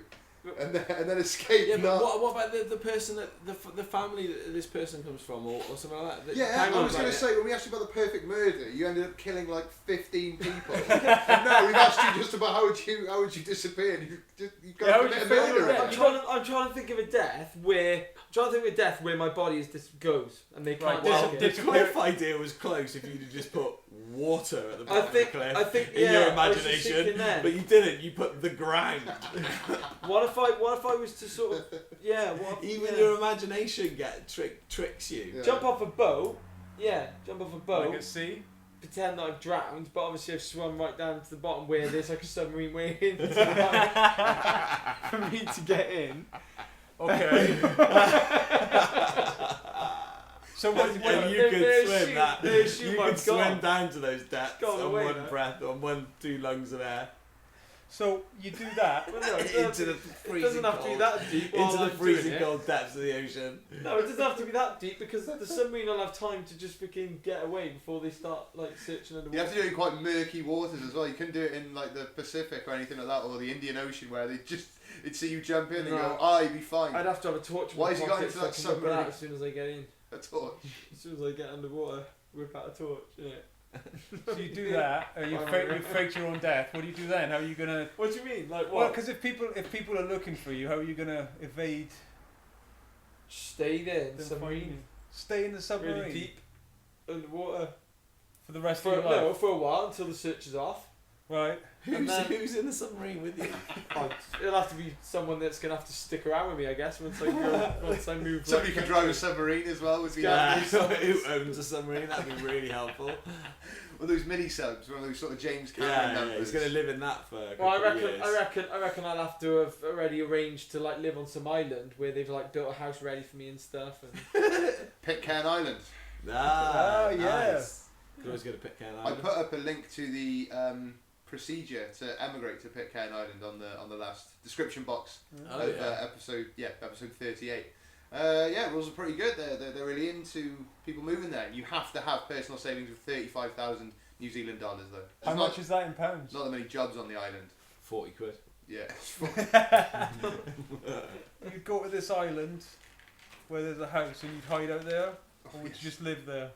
[SPEAKER 1] and then escape.
[SPEAKER 3] Yeah,
[SPEAKER 1] not...
[SPEAKER 3] but what about the person that the family that this person comes from, or something like that?
[SPEAKER 1] Yeah,
[SPEAKER 3] Hang
[SPEAKER 1] I
[SPEAKER 3] on,
[SPEAKER 1] was going to
[SPEAKER 3] like-
[SPEAKER 1] say, when we asked you about the perfect murder, you ended up killing like 15 people. And no, we've asked you just about how would you disappear. And you've got
[SPEAKER 2] Yeah, how
[SPEAKER 1] to
[SPEAKER 2] would
[SPEAKER 1] commit
[SPEAKER 2] you
[SPEAKER 1] a
[SPEAKER 2] fail your
[SPEAKER 1] murder.
[SPEAKER 2] death?
[SPEAKER 4] I'm trying to think of a death where my body is just goes and they can't.
[SPEAKER 3] Well,
[SPEAKER 4] take
[SPEAKER 3] the
[SPEAKER 4] it.
[SPEAKER 3] cliff idea was close if you'd have just put water at the bottom of the cliff
[SPEAKER 4] I think
[SPEAKER 3] in your
[SPEAKER 4] I was just
[SPEAKER 3] imagination,
[SPEAKER 4] thinking then.
[SPEAKER 3] but you didn't. You put the ground.
[SPEAKER 4] What if I was to sort of
[SPEAKER 3] Even your imagination tricks you.
[SPEAKER 1] Yeah.
[SPEAKER 4] jump off a boat? Yeah, jump off a boat.
[SPEAKER 2] Like at sea.
[SPEAKER 4] Pretend that I've drowned, but obviously I've swum right down to the bottom where there's like a submarine waiting for me to get in.
[SPEAKER 2] Okay. So what?
[SPEAKER 3] And you
[SPEAKER 4] They
[SPEAKER 3] could
[SPEAKER 4] assume-
[SPEAKER 3] swim that.
[SPEAKER 4] they assume
[SPEAKER 3] You
[SPEAKER 4] I'm
[SPEAKER 3] could swim
[SPEAKER 4] gone.
[SPEAKER 3] down to those depths
[SPEAKER 4] Gone
[SPEAKER 3] on
[SPEAKER 4] away
[SPEAKER 3] one
[SPEAKER 4] now.
[SPEAKER 3] breath, on 2 lungs of air,
[SPEAKER 2] So you do that.
[SPEAKER 4] Well, no,
[SPEAKER 3] into the
[SPEAKER 4] it
[SPEAKER 3] freezing
[SPEAKER 4] doesn't have to be
[SPEAKER 3] cold,
[SPEAKER 4] that deep. while
[SPEAKER 3] into the
[SPEAKER 4] I'm doing
[SPEAKER 3] freezing
[SPEAKER 4] it.
[SPEAKER 3] cold depths of the ocean.
[SPEAKER 4] No, it doesn't have to be that deep because the submarine will have time to just freaking get away before they start like searching underwater.
[SPEAKER 1] You have to do it in quite murky waters as well. You couldn't do it in like the Pacific or anything like that, or the Indian Ocean where they'd see you jump in and
[SPEAKER 4] No.
[SPEAKER 1] go, "Ah, you'd be fine."
[SPEAKER 4] I'd have to have a torch. in
[SPEAKER 1] Why
[SPEAKER 4] my
[SPEAKER 1] has he got
[SPEAKER 4] pocket
[SPEAKER 1] into
[SPEAKER 4] so I
[SPEAKER 1] that
[SPEAKER 4] can whip it
[SPEAKER 1] submarine?
[SPEAKER 4] out as soon as I get in.
[SPEAKER 1] A torch.
[SPEAKER 4] As soon as I get underwater, whip out a torch. Yeah.
[SPEAKER 2] So you do that. You faked your own death. What do you do then? How are you gonna?
[SPEAKER 4] What do you mean? Like
[SPEAKER 2] Well,
[SPEAKER 4] what?
[SPEAKER 2] because if people are looking for you, how are you gonna evade?
[SPEAKER 4] Stay there in the
[SPEAKER 2] them
[SPEAKER 4] submarine.
[SPEAKER 2] finding you? Stay in the submarine
[SPEAKER 4] Really deep underwater.
[SPEAKER 2] for the rest
[SPEAKER 4] For,
[SPEAKER 2] of your life.
[SPEAKER 4] no, for a while until the search is off.
[SPEAKER 2] Right.
[SPEAKER 4] And then-
[SPEAKER 3] Who's in the submarine with you?
[SPEAKER 4] Oh, it'll have to be someone that's gonna have to stick around with me, I guess. Once I move.
[SPEAKER 1] Somebody
[SPEAKER 4] like,
[SPEAKER 1] could drive a submarine as well. Would be
[SPEAKER 4] Yeah.
[SPEAKER 1] handy.
[SPEAKER 3] Who owns a submarine? That'd be really helpful.
[SPEAKER 1] One of those mini subs, one of those sort of James Cameron
[SPEAKER 3] Yeah,
[SPEAKER 1] numbers.
[SPEAKER 3] he's going to live in that for a couple
[SPEAKER 4] Well, I
[SPEAKER 3] of years.
[SPEAKER 4] reckon I'll have to have already arranged to like live on some island where they've like built a house ready for me and stuff. And
[SPEAKER 1] Pitcairn Island.
[SPEAKER 3] Ah,
[SPEAKER 2] Oh, yeah.
[SPEAKER 3] nice. Could always go to Pitcairn
[SPEAKER 1] I
[SPEAKER 3] Island.
[SPEAKER 1] put up a link to the procedure to emigrate to Pitcairn Island on the last description box
[SPEAKER 3] Oh,
[SPEAKER 1] of
[SPEAKER 3] yeah.
[SPEAKER 1] episode 38. Rules are pretty good. They're really into people moving there. You have to have personal savings of 35,000 New Zealand dollars though.
[SPEAKER 2] How
[SPEAKER 1] There's
[SPEAKER 2] much is that in pounds?
[SPEAKER 1] not that many jobs on the island.
[SPEAKER 3] 40 quid.
[SPEAKER 1] Yeah.
[SPEAKER 2] You'd go to this island where there's a house and you'd hide out there, or would you just live there?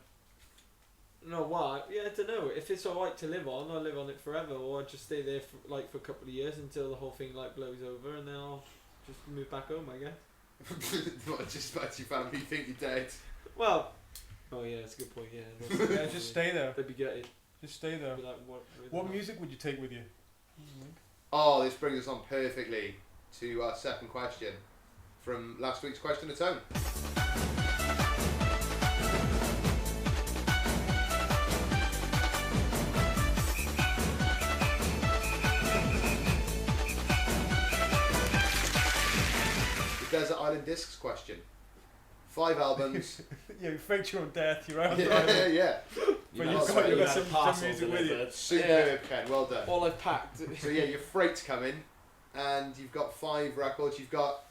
[SPEAKER 4] no, why? Yeah, I don't know. If it's alright to live on, I'll live on it forever, or I'll just stay there for a couple of years until the whole thing like blows over, and then I'll just move back home, I guess.
[SPEAKER 1] What, just about your family think you're dead.
[SPEAKER 4] Well, oh yeah, that's a good point. Yeah,
[SPEAKER 2] Yeah, just stay there.
[SPEAKER 4] They'd be gutted.
[SPEAKER 2] Just stay there.
[SPEAKER 4] They'd be like,
[SPEAKER 2] What music would you take with you?
[SPEAKER 1] Oh, this brings us on perfectly to our second question from last week's question of tone. The Desert Island Discs question. 5 albums.
[SPEAKER 2] Yeah, you faked your own death. You're out.
[SPEAKER 1] yeah, yeah.
[SPEAKER 2] But
[SPEAKER 1] know,
[SPEAKER 2] you've
[SPEAKER 1] so
[SPEAKER 2] got
[SPEAKER 1] you
[SPEAKER 2] you
[SPEAKER 1] had
[SPEAKER 2] got some music with you.
[SPEAKER 1] Superb, Ken. Well done.
[SPEAKER 4] All I've packed.
[SPEAKER 1] So yeah, your freight's coming, and you've got 5 records. You've got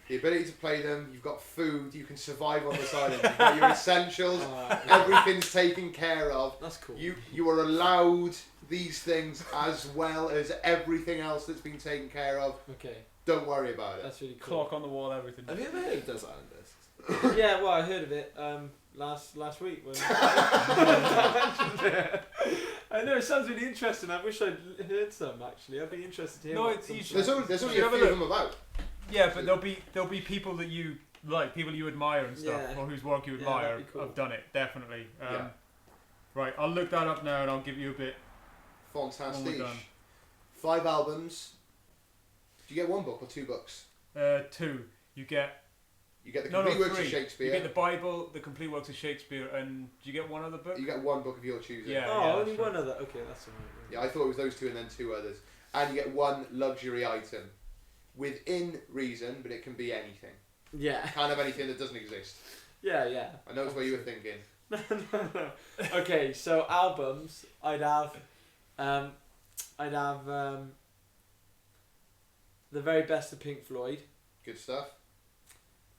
[SPEAKER 1] the ability to play them. You've got food. You can survive on this island. You've got your essentials. Everything's taken care of.
[SPEAKER 4] That's cool.
[SPEAKER 1] You are allowed these things as well as everything else that's been taken care of.
[SPEAKER 4] Okay,
[SPEAKER 1] Don't worry about it.
[SPEAKER 4] that's really cool.
[SPEAKER 2] Clock on the wall, everything.
[SPEAKER 3] Have you ever heard of Desert Island Discs?
[SPEAKER 4] Yeah, well, I heard of it last week when I know it sounds really interesting. I wish I'd heard some actually. I'd be interested to hear.
[SPEAKER 2] No,
[SPEAKER 4] about
[SPEAKER 2] it's
[SPEAKER 4] some
[SPEAKER 2] each-
[SPEAKER 4] songs.
[SPEAKER 1] There's only
[SPEAKER 2] Should
[SPEAKER 1] a
[SPEAKER 2] have a
[SPEAKER 1] few of
[SPEAKER 2] look.
[SPEAKER 1] them about.
[SPEAKER 2] Yeah, but there'll be people that you like, people you admire and stuff,
[SPEAKER 4] Yeah.
[SPEAKER 2] or whose work you
[SPEAKER 4] Yeah,
[SPEAKER 2] admire
[SPEAKER 4] that'd be cool.
[SPEAKER 2] have done it definitely.
[SPEAKER 1] Yeah.
[SPEAKER 2] Right, I'll look that up now and I'll give you a bit. When we're
[SPEAKER 1] Fantastic.
[SPEAKER 2] done.
[SPEAKER 1] 5 albums. Do you get 1 book or 2 books?
[SPEAKER 2] 2. You get
[SPEAKER 1] You get the
[SPEAKER 2] no,
[SPEAKER 1] complete works of
[SPEAKER 2] 3.
[SPEAKER 1] Shakespeare.
[SPEAKER 2] You get the Bible, the complete works of Shakespeare, and do you get one other book?
[SPEAKER 1] You get 1 book of your choosing.
[SPEAKER 2] Yeah.
[SPEAKER 4] Oh, only
[SPEAKER 2] that's
[SPEAKER 4] one
[SPEAKER 2] right.
[SPEAKER 4] other. Okay, that's alright.
[SPEAKER 1] Yeah, I thought it was those 2 and then 2 others. And you get 1 luxury item. Within reason, but it can be anything.
[SPEAKER 4] Yeah,
[SPEAKER 1] Can't have anything that doesn't exist.
[SPEAKER 4] yeah.
[SPEAKER 1] I know it's what you were thinking.
[SPEAKER 4] No. Okay, so albums, I'd have the very best of Pink Floyd.
[SPEAKER 1] Good stuff.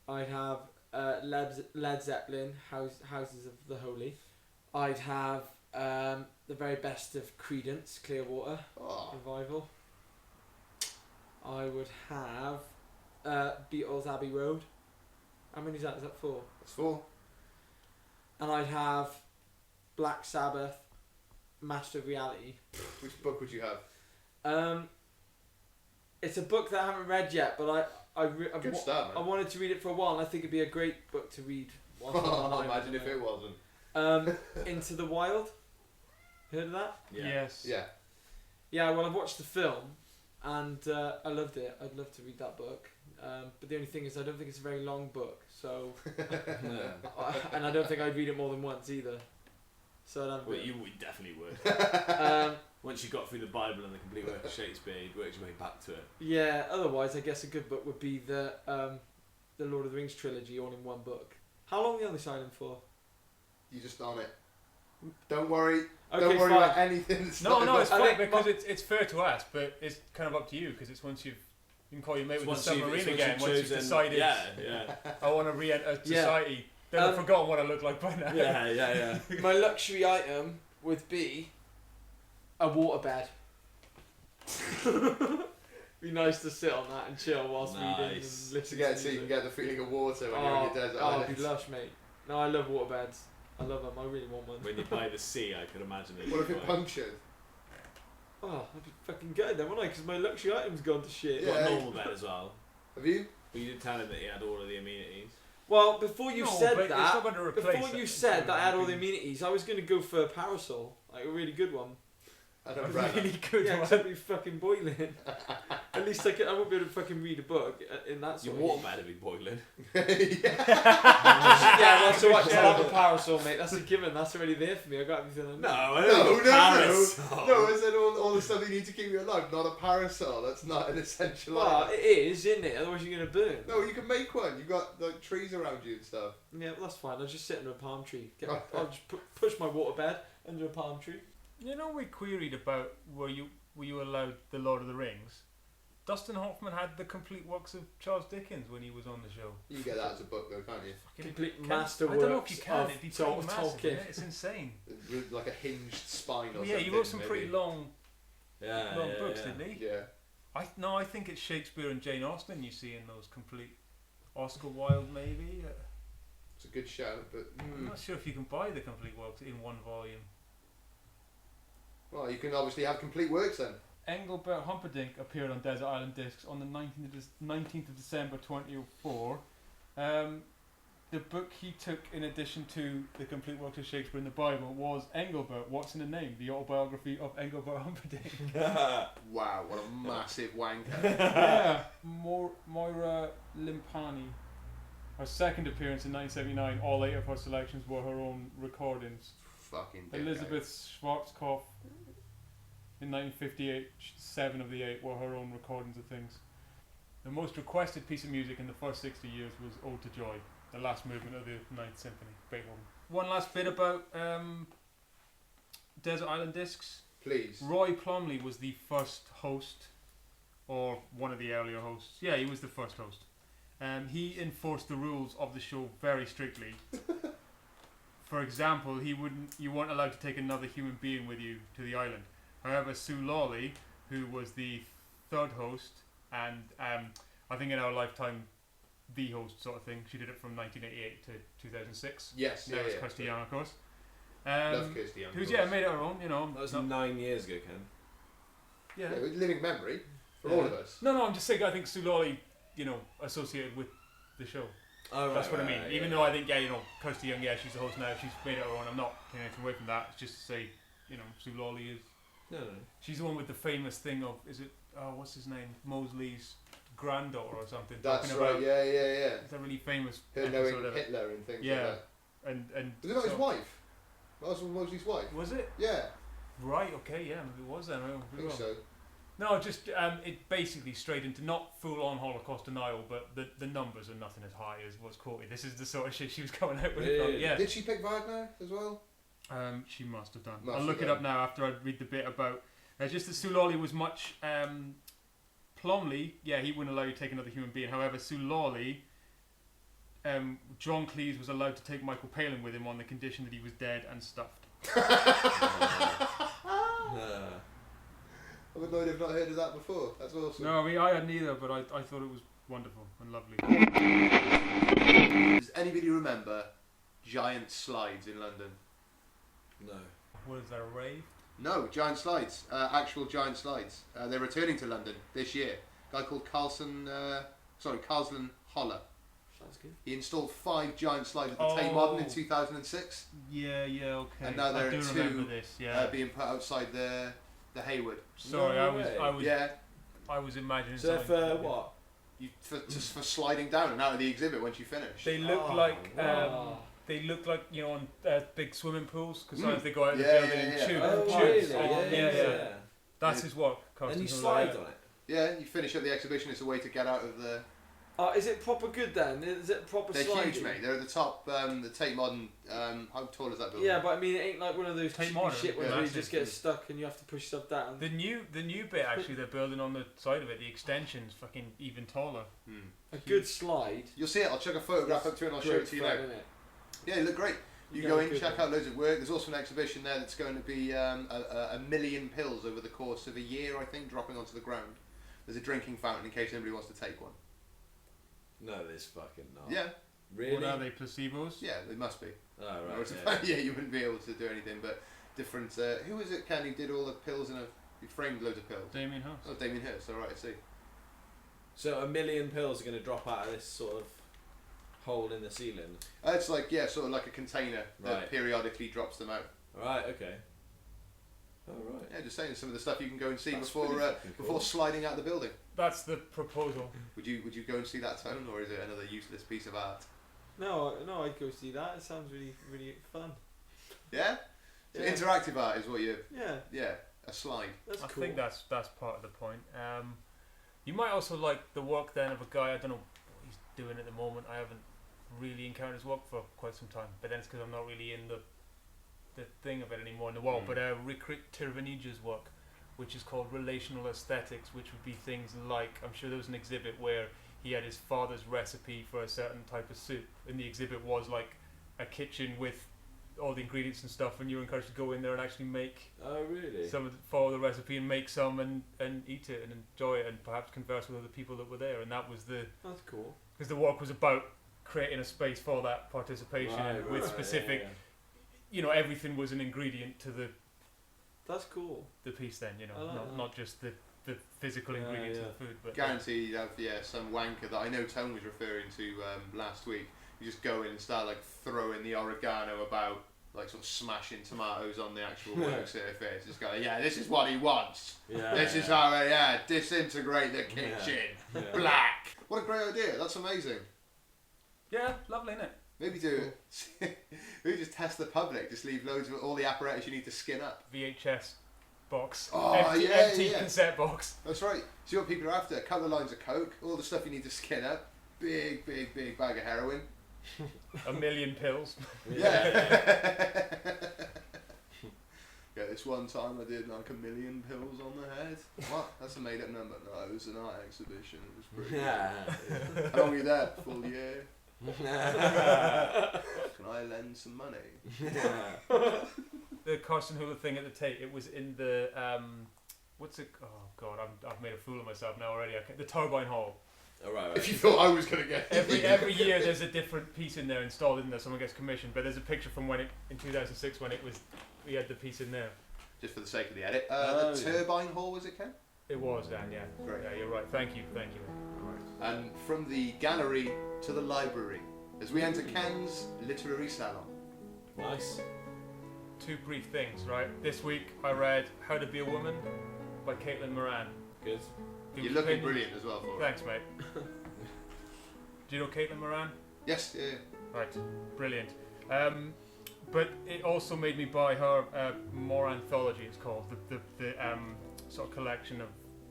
[SPEAKER 4] I'd have Led Zeppelin, Houses of the Holy. I'd have the very best of Creedence, Clearwater
[SPEAKER 1] Oh,
[SPEAKER 4] Revival. I would have Beatles Abbey Road. How many is that? Is that 4?
[SPEAKER 1] That's 4.
[SPEAKER 4] And I'd have Black Sabbath, Master of Reality.
[SPEAKER 1] Which book would you have?
[SPEAKER 4] It's a book that I haven't read yet, but
[SPEAKER 1] Good start,
[SPEAKER 4] I
[SPEAKER 1] man.
[SPEAKER 4] wanted to read it for a while, and I think it'd be a great book to read. whilst I'm on island,
[SPEAKER 1] Imagine if it wasn't.
[SPEAKER 4] Into the Wild. Heard of that?
[SPEAKER 2] Yes.
[SPEAKER 1] Yeah.
[SPEAKER 4] Yeah, well, I've watched the film, and I loved it. I'd love to read that book. But the only thing is, I don't think it's a very long book, so and I don't think I'd read it more than once either. So I'd have
[SPEAKER 3] Well, you definitely would. Once you got through the Bible and the complete work of Shakespeare, you'd work your way back to it.
[SPEAKER 4] Yeah. Otherwise, I guess a good book would be the Lord of the Rings trilogy, all in one book. How long are you on this island for?
[SPEAKER 1] You just on it. Don't worry.
[SPEAKER 4] Okay,
[SPEAKER 1] Don't worry
[SPEAKER 4] fine.
[SPEAKER 1] about anything.
[SPEAKER 2] No, it's
[SPEAKER 4] I
[SPEAKER 2] fine
[SPEAKER 4] think
[SPEAKER 2] because it's fair to ask, but it's kind of up to you because it's once you can call your mate with the submarine again. Once you've decided, I want to re-enter society. Then I've forgotten what I look like by now.
[SPEAKER 3] Yeah.
[SPEAKER 4] My luxury item would be a waterbed. Be nice to sit on that and chill whilst reading and
[SPEAKER 3] Nice.
[SPEAKER 4] listening
[SPEAKER 1] So
[SPEAKER 4] to
[SPEAKER 1] you can
[SPEAKER 4] music.
[SPEAKER 1] get the feeling of water when you're on your desert
[SPEAKER 4] Oh,
[SPEAKER 1] island.
[SPEAKER 4] it'd be lush, mate. No, I love waterbeds. I love them. I really want one.
[SPEAKER 3] When you're by the sea, I can imagine it.
[SPEAKER 1] What if it punctured?
[SPEAKER 4] Oh, I'd be fucking gutted then, wouldn't I? Because my luxury item's gone to shit.
[SPEAKER 3] You got
[SPEAKER 1] Yeah.
[SPEAKER 3] a normal bed as well.
[SPEAKER 1] Have you?
[SPEAKER 3] But you did tell him that he had all of the amenities.
[SPEAKER 4] Well, before you
[SPEAKER 2] No,
[SPEAKER 4] said
[SPEAKER 2] but it's
[SPEAKER 4] that,
[SPEAKER 2] not going to replace
[SPEAKER 4] before you
[SPEAKER 2] it.
[SPEAKER 4] said that I had all the amenities, I was going to go for a parasol, like a really good one.
[SPEAKER 1] I don't know.
[SPEAKER 2] Really good
[SPEAKER 4] Yeah,
[SPEAKER 2] one.
[SPEAKER 4] except be fucking boiling. At least I won't be able to fucking read a book in that
[SPEAKER 3] Your
[SPEAKER 4] sort
[SPEAKER 3] water
[SPEAKER 4] of
[SPEAKER 3] bed would be boiling.
[SPEAKER 4] Yeah, well, so what? I'll have a parasol, mate. That's a given. That's already there for me. I got everything I need.
[SPEAKER 3] No, I
[SPEAKER 1] No,
[SPEAKER 3] don't
[SPEAKER 1] no,
[SPEAKER 3] parasol.
[SPEAKER 1] no. I said all the stuff you need to keep you alive, not a parasol. That's not an essential
[SPEAKER 4] Well,
[SPEAKER 1] item.
[SPEAKER 4] it is, isn't it? Otherwise you're going to burn.
[SPEAKER 1] No, you can make one. You've got like trees around you and stuff.
[SPEAKER 4] Yeah, well, that's fine. I'll just sit under a palm tree. I'll just push my waterbed under a palm tree.
[SPEAKER 2] You know, we queried about were you allowed the Lord of the Rings. Dustin Hoffman had the complete works of Charles Dickens when he was on the show.
[SPEAKER 1] You get that as a book though, can't you?
[SPEAKER 4] Complete
[SPEAKER 2] Can-
[SPEAKER 4] masterworks
[SPEAKER 2] I don't know if you can.
[SPEAKER 4] of
[SPEAKER 2] It'd be pretty massive.
[SPEAKER 4] Tolkien.
[SPEAKER 2] Yeah, it's insane.
[SPEAKER 1] With like a hinged spine or
[SPEAKER 2] Yeah,
[SPEAKER 1] something.
[SPEAKER 2] he wrote some
[SPEAKER 1] maybe.
[SPEAKER 2] pretty long
[SPEAKER 3] Yeah,
[SPEAKER 2] books,
[SPEAKER 3] yeah.
[SPEAKER 2] didn't he?
[SPEAKER 1] Yeah.
[SPEAKER 2] I think it's Shakespeare and Jane Austen you see in those complete. Oscar Wilde maybe.
[SPEAKER 1] It's a good shout, but
[SPEAKER 2] I'm not sure if you can buy the complete works in one volume.
[SPEAKER 1] well, you can obviously have complete works then.
[SPEAKER 2] Engelbert Humperdinck appeared on Desert Island Discs on the 19th of December 2004. The book he took in addition to the complete works of Shakespeare and the Bible was Engelbert, What's in a Name? The autobiography of Engelbert Humperdinck.
[SPEAKER 1] Wow, what a massive wanker.
[SPEAKER 2] Yeah, Moira Limpani. Her second appearance in 1979, all 8 of her selections were her own recordings.
[SPEAKER 1] Fucking dickhead.
[SPEAKER 2] Elizabeth Schwarzkopf in 1958, 7 of the 8 were her own recordings of things. The most requested piece of music in the first 60 years was Ode to Joy, the last movement of the Ninth Symphony, Beethoven. One last bit about Desert Island Discs.
[SPEAKER 1] Please.
[SPEAKER 2] Roy Plumley was the first host, or one of the earlier hosts. Yeah, he was the first host. He enforced the rules of the show very strictly. For example, you weren't allowed to take another human being with you to the island. However, Sue Lawley, who was the third host, and I think in our lifetime, the host sort of thing, she did it from 1988 to 2006.
[SPEAKER 1] Yes,
[SPEAKER 2] That
[SPEAKER 1] yeah,
[SPEAKER 2] was
[SPEAKER 1] yeah.
[SPEAKER 2] Kirsty Young, of course.
[SPEAKER 1] Love Kirsty Young.
[SPEAKER 2] Who's
[SPEAKER 1] of course.
[SPEAKER 2] made it her own, you know.
[SPEAKER 3] That was
[SPEAKER 2] not-
[SPEAKER 3] 9 years ago, Ken.
[SPEAKER 2] yeah.
[SPEAKER 1] Yeah, with living memory for
[SPEAKER 3] Yeah.
[SPEAKER 1] all of us.
[SPEAKER 2] No, I'm just saying. I think Sue Lawley, associated with the show.
[SPEAKER 3] Oh,
[SPEAKER 2] That's what I mean. Even though I think, Kirsty Young, she's the host now. She's made it her own. I'm not taking anything away from that. It's just to say, Sue Lawley is.
[SPEAKER 3] No.
[SPEAKER 2] She's the one with the famous thing of, is it? What's his name? Mosley's granddaughter or something.
[SPEAKER 1] That's
[SPEAKER 2] talking
[SPEAKER 1] right,
[SPEAKER 2] about,
[SPEAKER 1] yeah.
[SPEAKER 2] It's a really famous
[SPEAKER 1] Her
[SPEAKER 2] episode
[SPEAKER 1] knowing
[SPEAKER 2] of it.
[SPEAKER 1] Hitler and things
[SPEAKER 2] Yeah.
[SPEAKER 1] like that.
[SPEAKER 2] And
[SPEAKER 1] Was it not his
[SPEAKER 2] so-
[SPEAKER 1] wife? That was Mosley's wife?
[SPEAKER 2] Was it?
[SPEAKER 1] Yeah,
[SPEAKER 2] Right. Okay. Yeah. Maybe it was then.
[SPEAKER 1] I think so.
[SPEAKER 2] No, just it basically straight into not full-on Holocaust denial, but the numbers are nothing as high as what's quoted. This is the sort of shit she was coming out with.
[SPEAKER 3] Really?
[SPEAKER 2] Yeah.
[SPEAKER 1] Did she pick Wagner as well?
[SPEAKER 2] She must have done.
[SPEAKER 1] Must
[SPEAKER 2] I'll
[SPEAKER 1] have
[SPEAKER 2] look it
[SPEAKER 1] done.
[SPEAKER 2] up now after I read the bit about. Just that Sue Lawley was much. Plumley, he wouldn't allow you to take another human being. However, Sue Lawley, John Cleese was allowed to take Michael Palin with him on the condition that he was dead and stuffed.
[SPEAKER 1] I'm annoyed I've not heard of that before. That's awesome.
[SPEAKER 2] No, I mean I had neither, but I thought it was wonderful and lovely.
[SPEAKER 1] Does anybody remember giant slides in London?
[SPEAKER 3] No.
[SPEAKER 2] What is that, a rave?
[SPEAKER 1] No, giant slides. Actual giant slides. They're returning to London this year. A guy called Carlson Holler.
[SPEAKER 4] Sounds good.
[SPEAKER 1] He installed 5 giant slides at the Tate Modern in 2006.
[SPEAKER 2] Yeah, okay.
[SPEAKER 1] And now there
[SPEAKER 2] I do
[SPEAKER 1] are 2
[SPEAKER 2] remember this, yeah.
[SPEAKER 1] being put outside the Hayward.
[SPEAKER 2] Sorry,
[SPEAKER 3] No way.
[SPEAKER 2] I was imagining
[SPEAKER 3] So
[SPEAKER 2] something.
[SPEAKER 3] for what?
[SPEAKER 1] Just for sliding down and out of the exhibit once you finish.
[SPEAKER 2] They look
[SPEAKER 4] wow.
[SPEAKER 2] they look like, you know, on big swimming pools, because sometimes they go out of the
[SPEAKER 1] Yeah,
[SPEAKER 2] building
[SPEAKER 1] yeah,
[SPEAKER 2] and
[SPEAKER 1] yeah.
[SPEAKER 2] tube.
[SPEAKER 3] Oh,
[SPEAKER 2] tubes.
[SPEAKER 3] really?
[SPEAKER 2] Yeah. That's his work.
[SPEAKER 3] And you
[SPEAKER 2] Carsten
[SPEAKER 3] slide
[SPEAKER 2] Huller,
[SPEAKER 3] on it.
[SPEAKER 1] Yeah, you finish up the exhibition. It's a way to get out of the.
[SPEAKER 4] Is it proper good then? Is it proper
[SPEAKER 1] They're
[SPEAKER 4] sliding?
[SPEAKER 1] huge, mate. They're at the top. The Tate Modern. How tall is that building?
[SPEAKER 4] Yeah, but I mean, it ain't like one of those
[SPEAKER 2] Tate
[SPEAKER 4] cheapy
[SPEAKER 2] Modern,
[SPEAKER 4] shit ones
[SPEAKER 1] yeah,
[SPEAKER 4] where you
[SPEAKER 2] massive.
[SPEAKER 4] just get stuck and you have to push stuff down.
[SPEAKER 2] The new bit actually they're building on the side of it, the extension's fucking even taller.
[SPEAKER 4] A good slide.
[SPEAKER 1] You'll see it. I'll chuck a photograph up to it and I'll show it to you now.
[SPEAKER 4] Great fun, innit?
[SPEAKER 1] Yeah, they look great. You
[SPEAKER 4] Yeah,
[SPEAKER 1] go in,
[SPEAKER 4] good
[SPEAKER 1] check
[SPEAKER 4] one.
[SPEAKER 1] out loads of work. There's also an exhibition there that's going to be a million pills over the course of a year, I think, dropping onto the ground. There's a drinking fountain in case anybody wants to take one.
[SPEAKER 3] No, there's fucking not.
[SPEAKER 1] Yeah,
[SPEAKER 3] Really?
[SPEAKER 2] What are they, placebos?
[SPEAKER 1] yeah, they must be.
[SPEAKER 3] Oh,
[SPEAKER 1] Or
[SPEAKER 3] right.
[SPEAKER 1] it's
[SPEAKER 3] Yeah.
[SPEAKER 1] yeah, you wouldn't be able to do anything, but different. Who was it, Ken, who did all the pills in a. He framed loads of pills.
[SPEAKER 2] Damien Hirst.
[SPEAKER 1] Oh, Damien Hirst, alright, I see.
[SPEAKER 3] So 1 million pills are going to drop out of this sort of hole in the ceiling.
[SPEAKER 1] It's like, yeah, sort of like a container that
[SPEAKER 3] Right.
[SPEAKER 1] periodically drops them out.
[SPEAKER 3] Right. Okay. Oh right.
[SPEAKER 1] Yeah, just saying some of the stuff you can go and see
[SPEAKER 3] That's
[SPEAKER 1] before
[SPEAKER 3] pretty fucking cool.
[SPEAKER 1] before sliding out the building.
[SPEAKER 2] That's the proposal.
[SPEAKER 1] Would you go and see that, Tone, or is it another useless piece of art?
[SPEAKER 4] No, I'd go see that. It sounds really, really fun.
[SPEAKER 1] Yeah? So
[SPEAKER 4] Yeah.
[SPEAKER 1] interactive art is what you.
[SPEAKER 4] Yeah,
[SPEAKER 1] Yeah, a slide.
[SPEAKER 4] that's
[SPEAKER 2] I
[SPEAKER 4] cool.
[SPEAKER 2] think that's part of the point. You might also like the work then of a guy, I don't know what he's doing at the moment. I haven't really encountered his work for quite some time, but then it's because I'm not really in the thing of it anymore in the world. But Rikrit Tirvanidze's work, which is called Relational Aesthetics, which would be things like, I'm sure there was an exhibit where he had his father's recipe for a certain type of soup, and the exhibit was like a kitchen with all the ingredients and stuff, and you're encouraged to go in there and actually make
[SPEAKER 3] Oh really?
[SPEAKER 2] some of follow the recipe and make some and eat it and enjoy it and perhaps converse with other people that were there. And that was
[SPEAKER 4] That's cool.
[SPEAKER 2] because the work was about creating a space for that participation
[SPEAKER 3] Right,
[SPEAKER 2] with
[SPEAKER 3] right,
[SPEAKER 2] specific,
[SPEAKER 3] yeah.
[SPEAKER 2] you know, everything was an ingredient to
[SPEAKER 4] That's cool.
[SPEAKER 2] the piece then, you know,
[SPEAKER 4] I like that.
[SPEAKER 2] not just the physical
[SPEAKER 3] Yeah,
[SPEAKER 2] ingredients
[SPEAKER 3] yeah.
[SPEAKER 2] of the food, but
[SPEAKER 1] Guaranteed you'd have some wanker that I know Tone was referring to last week. You just go in and start like throwing the oregano about, like sort of smashing tomatoes on the actual work surface. Just go, yeah, this is what he wants.
[SPEAKER 3] Yeah.
[SPEAKER 1] This is how disintegrate the kitchen.
[SPEAKER 3] Yeah.
[SPEAKER 1] Black. What a great idea. That's amazing.
[SPEAKER 2] yeah, lovely, innit?
[SPEAKER 1] Maybe do maybe just test the public. Just leave loads of all the apparatus you need to skin up.
[SPEAKER 2] VHS box,
[SPEAKER 1] Oh,
[SPEAKER 2] empty,
[SPEAKER 1] yeah,
[SPEAKER 2] empty
[SPEAKER 1] yeah.
[SPEAKER 2] cassette box.
[SPEAKER 1] That's right. See what people are after. A couple of lines of coke, all the stuff you need to skin up. Big bag of heroin.
[SPEAKER 2] 1 million pills.
[SPEAKER 1] Yeah. Yeah, this one time I did like 1 million pills on the head. What? That's a made up number. No, it was an art exhibition. It was pretty
[SPEAKER 3] Yeah.
[SPEAKER 1] good. How long were you there? Full year. Can I lend some money?
[SPEAKER 2] The Carsten Huller thing at the Tate, it was in the what's it? Oh God, I've made a fool of myself now already. The Turbine Hall.
[SPEAKER 3] All right.
[SPEAKER 1] If you thought I was gonna get
[SPEAKER 2] Every year there's a different piece in there installed in there. Someone gets commissioned, but there's a picture from when it in 2006 when we had the piece in there.
[SPEAKER 1] Just for the sake of the edit.
[SPEAKER 3] Oh,
[SPEAKER 1] The
[SPEAKER 3] yeah.
[SPEAKER 1] Turbine Hall, was it, Ken?
[SPEAKER 2] It was Dan, yeah.
[SPEAKER 1] Great.
[SPEAKER 2] Yeah, you're right. Thank you.
[SPEAKER 1] And from the gallery to the library, as we enter Ken's literary salon.
[SPEAKER 3] Nice.
[SPEAKER 2] 2 brief things, right? This week I read How to Be a Woman by Caitlin Moran.
[SPEAKER 3] Good.
[SPEAKER 1] You're looking brilliant as well for it.
[SPEAKER 2] Thanks, mate. Do you know Caitlin Moran?
[SPEAKER 1] Yes, yeah.
[SPEAKER 2] Right, brilliant. But it also made me buy her More Anthology, it's called, the sort of collection of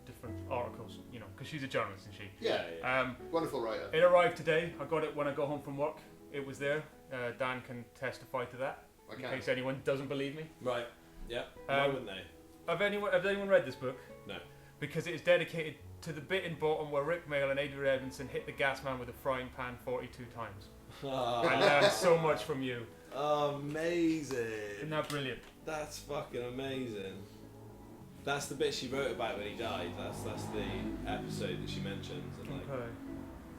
[SPEAKER 2] different articles, you know, because she's a journalist, isn't she?
[SPEAKER 1] Yeah. Wonderful writer.
[SPEAKER 2] It arrived today. I got it when I got home from work. It was there. Dan can testify to that,
[SPEAKER 1] I
[SPEAKER 2] in
[SPEAKER 1] can.
[SPEAKER 2] case anyone doesn't believe me.
[SPEAKER 3] Right. Yeah. Why wouldn't they?
[SPEAKER 2] Have anyone read this book?
[SPEAKER 3] No.
[SPEAKER 2] Because it is dedicated to the bit in bottom where Rick Mayall and Adrian Edmondson hit the gas man with a frying pan 42 times. I learned so much from you.
[SPEAKER 3] Amazing.
[SPEAKER 2] Isn't that brilliant?
[SPEAKER 3] That's fucking amazing. That's the bit she wrote about when he died. That's the episode that she mentions. And like,
[SPEAKER 2] Okay.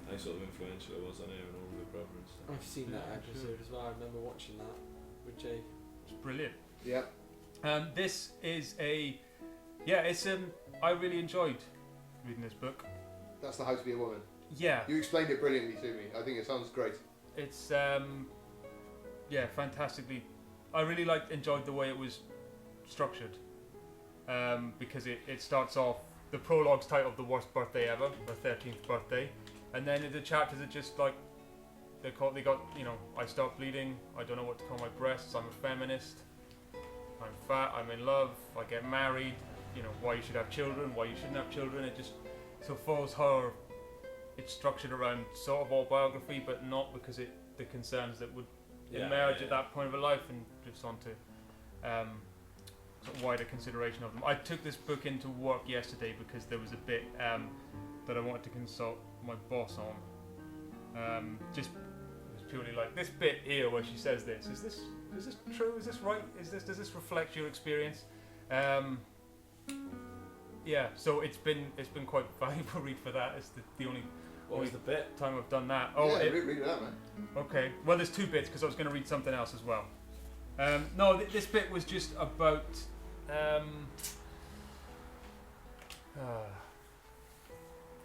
[SPEAKER 3] how sort of influential it was on her and all her brother and stuff.
[SPEAKER 4] I've seen that
[SPEAKER 2] Yeah,
[SPEAKER 4] episode as well. I remember watching that with Jay.
[SPEAKER 2] It's brilliant.
[SPEAKER 1] Yeah.
[SPEAKER 2] This is it's I really enjoyed reading this book.
[SPEAKER 1] That's the How to Be a Woman.
[SPEAKER 2] Yeah,
[SPEAKER 1] You explained it brilliantly to me. I think it sounds great.
[SPEAKER 2] it's fantastically. I really enjoyed the way it was structured, because it starts off, the prologue's titled "The Worst Birthday Ever," my 13th birthday, and then the chapters are just like they got I start bleeding, I don't know what to call my breasts, I'm a feminist, I'm fat, I'm in love, I get married, why you should have children, why you shouldn't have children. It just so follows her. It's structured around sort of autobiography, but not, because the concerns that would emerge at that point of her life, and just onto sort of wider consideration of them. I took this book into work yesterday because there was a bit that I wanted to consult my boss on. Just it was purely like this bit here where she says this. Is this true? Is this right? Does this reflect your experience? So it's been quite valuable read for that. It's the only.
[SPEAKER 3] What was the bit?
[SPEAKER 2] Time I've done that.
[SPEAKER 1] Read it out, man.
[SPEAKER 2] Okay. Well, there's two bits because I was going to read something else as well. This bit was just about. I'm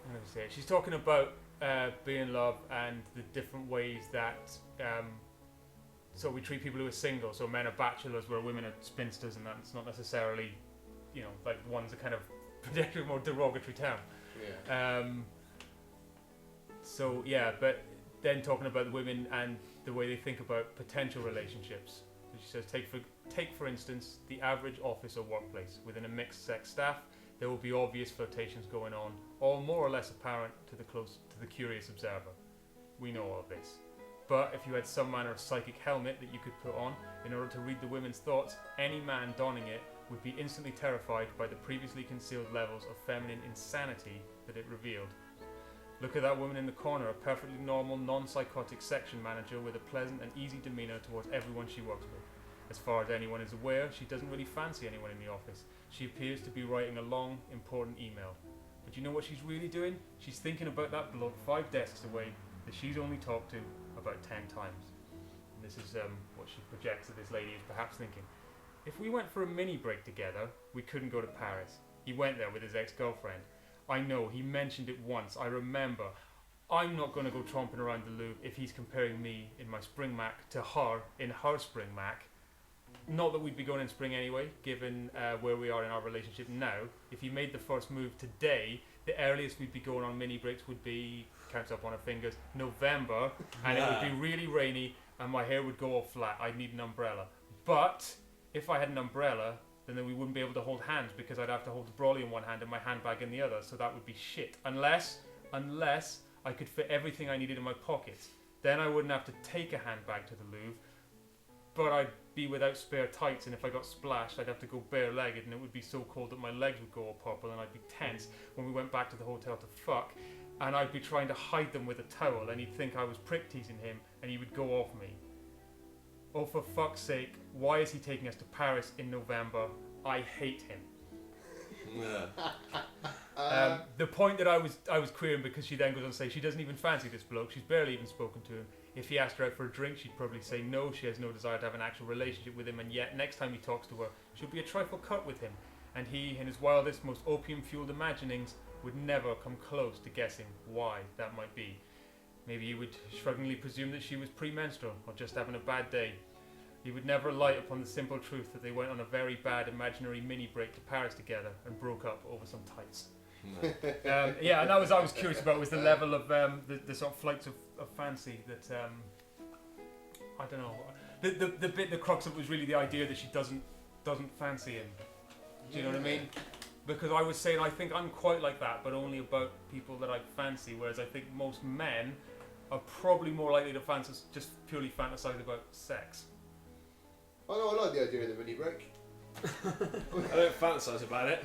[SPEAKER 2] going to say it. She's talking about being in love and the different ways that. So we treat people who are single. So men are bachelors, where women are spinsters, and that's not necessarily, like one's a kind of particularly more derogatory term.
[SPEAKER 1] Yeah.
[SPEAKER 2] But then talking about the women and the way they think about potential relationships. So she says, take for instance the average office or workplace. Within a mixed sex staff, there will be obvious flirtations going on, all more or less apparent to the curious observer. We know all of this. But if you had some manner of psychic helmet that you could put on in order to read the women's thoughts, any man donning it would be instantly terrified by the previously concealed levels of feminine insanity that it revealed. Look at that woman in the corner, a perfectly normal, non-psychotic section manager with a pleasant and easy demeanour towards everyone she works with. As far as anyone is aware, she doesn't really fancy anyone in the office. She appears to be writing a long, important email. But you know what she's really doing? She's thinking about that bloke 5 desks away that she's only talked to about 10 times. And this is what she projects that this lady is perhaps thinking. If we went for a mini break together, we couldn't go to Paris. He went there with his ex-girlfriend. I know, he mentioned it once, I remember. I'm not going to go tromping around the Louvre if he's comparing me in my spring Mac to her in her spring Mac. Not that we'd be going in spring anyway, given where we are in our relationship now. If he made the first move today, the earliest we'd be going on mini breaks would be, counts up on her fingers, November, and it would be really rainy, and my hair would go all flat. I'd need an umbrella. But if I had an umbrella, then we wouldn't be able to hold hands, because I'd have to hold the brolly in one hand and my handbag in the other, so that would be shit. Unless I could fit everything I needed in my pockets. Then I wouldn't have to take a handbag to the Louvre, but I'd be without spare tights, and if I got splashed, I'd have to go bare-legged, and it would be so cold that my legs would go all purple, and I'd be tense when we went back to the hotel to fuck, and I'd be trying to hide them with a towel, and he'd think I was prick-teasing him, and he would go off me. Oh, for fuck's sake, why is he taking us to Paris in November? I hate him. The point that I was queering, because she then goes on to say she doesn't even fancy this bloke, she's barely even spoken to him. If he asked her out for a drink, she'd probably say no, she has no desire to have an actual relationship with him, and yet next time he talks to her, she'll be a trifle cut with him, and he, in his wildest, most opium-fueled imaginings, would never come close to guessing why that might be. Maybe he would shrugingly presume that she was premenstrual, or just having a bad day. He would never light upon the simple truth that they went on a very bad imaginary mini break to Paris together and broke up over some tights. And that was I was curious about, was the level of the sort of flights of fancy that I don't know. The crux of it was really the idea that she doesn't fancy him. Do you know what I mean? Because I was saying I think I'm quite like that, but only about people that I fancy, whereas I think most men are probably more likely to just purely fantasize about sex.
[SPEAKER 1] I know, I like the idea of the mini break.
[SPEAKER 3] I don't fantasise about it.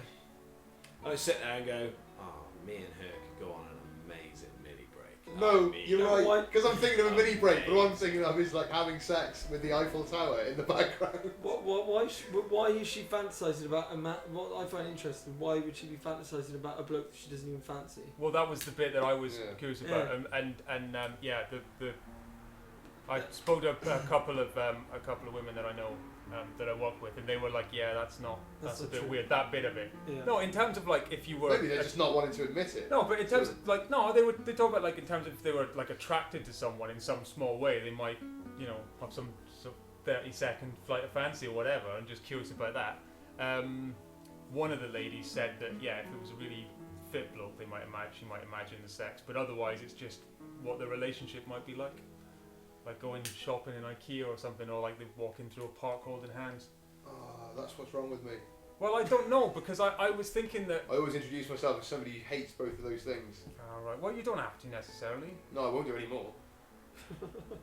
[SPEAKER 3] I don't sit there and go, oh, me and her could go on an amazing mini break.
[SPEAKER 1] No,
[SPEAKER 3] me.
[SPEAKER 1] you're
[SPEAKER 4] No, why-
[SPEAKER 1] right. Because I'm thinking of a mini break, but what I'm thinking of is like having sex with the Eiffel Tower in the background.
[SPEAKER 4] Why is she fantasizing about a man? What I find interesting, why would she be fantasizing about a bloke that she doesn't even fancy?
[SPEAKER 2] Well, that was the bit that I was
[SPEAKER 1] Yeah.
[SPEAKER 2] curious about, I spoke to a couple of women that I know that I work with, and they were like, "Yeah, that's a
[SPEAKER 4] not
[SPEAKER 2] bit
[SPEAKER 4] true.
[SPEAKER 2] weird. That bit of it."
[SPEAKER 4] Yeah.
[SPEAKER 2] No, in terms of like if you were
[SPEAKER 1] Maybe they're just not wanting to admit it.
[SPEAKER 2] no, but in terms of like they talk about like in terms of if they were like attracted to someone in some small way, they might have some 30-second flight of fancy or whatever, and just curious about that. One of the ladies said that if it was a really fit bloke, she might imagine the sex, but otherwise it's just what the relationship might be like going shopping in IKEA or something, or like they walking through a park holding hands.
[SPEAKER 1] Oh, that's what's wrong with me.
[SPEAKER 2] Well, I don't know, because I was thinking that.
[SPEAKER 1] I always introduce myself as somebody who hates both of those things.
[SPEAKER 2] Alright, well, you don't have to necessarily.
[SPEAKER 1] No, I won't do any more.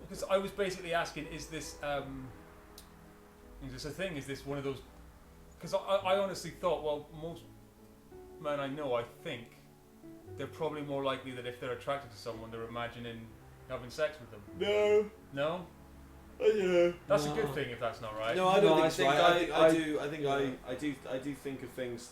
[SPEAKER 2] Because I was basically asking, is this a thing? Is this one of those? Because I honestly thought, well, most men I know, I think, they're probably more likely that if they're attracted to someone, they're imagining having sex with them.
[SPEAKER 3] No.
[SPEAKER 2] No?
[SPEAKER 3] Yeah.
[SPEAKER 2] That's
[SPEAKER 4] No.
[SPEAKER 2] a good thing if that's not right.
[SPEAKER 3] No, I don't
[SPEAKER 4] No,
[SPEAKER 3] think
[SPEAKER 4] I
[SPEAKER 3] it's
[SPEAKER 4] think
[SPEAKER 3] right.
[SPEAKER 4] I
[SPEAKER 3] I do think of things,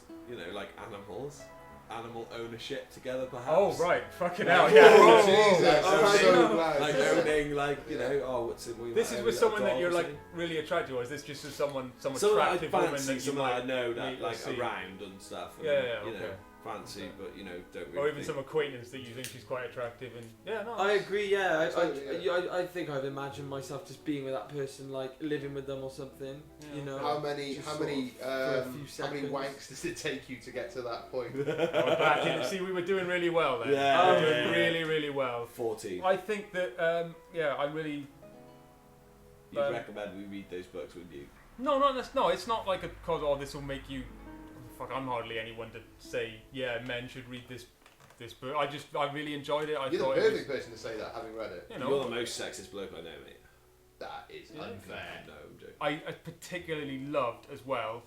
[SPEAKER 3] like animals, animal ownership together, perhaps.
[SPEAKER 2] Oh, right. Fucking hell.
[SPEAKER 3] Like,
[SPEAKER 2] Yeah.
[SPEAKER 3] whoa,
[SPEAKER 2] Whoa,
[SPEAKER 1] Jesus,
[SPEAKER 2] whoa.
[SPEAKER 1] I'm
[SPEAKER 3] Alright,
[SPEAKER 1] so
[SPEAKER 2] no.
[SPEAKER 1] glad.
[SPEAKER 3] Like owning, what's it?
[SPEAKER 2] This is with someone that you're like really attracted to, or is this just with some
[SPEAKER 3] Someone that I
[SPEAKER 2] attractive woman
[SPEAKER 3] fancy,
[SPEAKER 2] that you
[SPEAKER 3] someone
[SPEAKER 2] might
[SPEAKER 3] I know
[SPEAKER 2] meet
[SPEAKER 3] that
[SPEAKER 2] or
[SPEAKER 3] like
[SPEAKER 2] see?
[SPEAKER 3] around and stuff. And,
[SPEAKER 2] Yeah,
[SPEAKER 3] you
[SPEAKER 2] okay.
[SPEAKER 3] know, fancy, but don't really.
[SPEAKER 2] Or even
[SPEAKER 3] think-
[SPEAKER 2] some acquaintance that you think she's quite attractive, and no.
[SPEAKER 4] I agree. Yeah,
[SPEAKER 1] Totally,
[SPEAKER 4] I think I've imagined myself just being with that person, like living with them or something.
[SPEAKER 2] Yeah.
[SPEAKER 4] You know.
[SPEAKER 1] How many
[SPEAKER 4] just
[SPEAKER 1] how
[SPEAKER 4] sort
[SPEAKER 1] many
[SPEAKER 4] of for a few
[SPEAKER 1] how many
[SPEAKER 4] seconds.
[SPEAKER 1] wanks does it take you to get to that point?
[SPEAKER 2] Oh, back in. See, we were doing really well then.
[SPEAKER 3] Yeah,
[SPEAKER 2] we were
[SPEAKER 3] yeah,
[SPEAKER 2] doing
[SPEAKER 3] yeah.
[SPEAKER 2] really, really well.
[SPEAKER 3] 14.
[SPEAKER 2] I think that, I really.
[SPEAKER 3] You'd recommend we read those books, wouldn't you?
[SPEAKER 2] No, it's not like a cause. Oh, this will make you. Fuck, I'm hardly anyone to say. Yeah, men should read this book. I really enjoyed it. I
[SPEAKER 1] You're the
[SPEAKER 2] thought
[SPEAKER 1] perfect person to say that, having read it.
[SPEAKER 3] You're the most sexist bloke I know, mate.
[SPEAKER 1] That is unfair.
[SPEAKER 3] No, I'm joking.
[SPEAKER 2] I particularly loved as well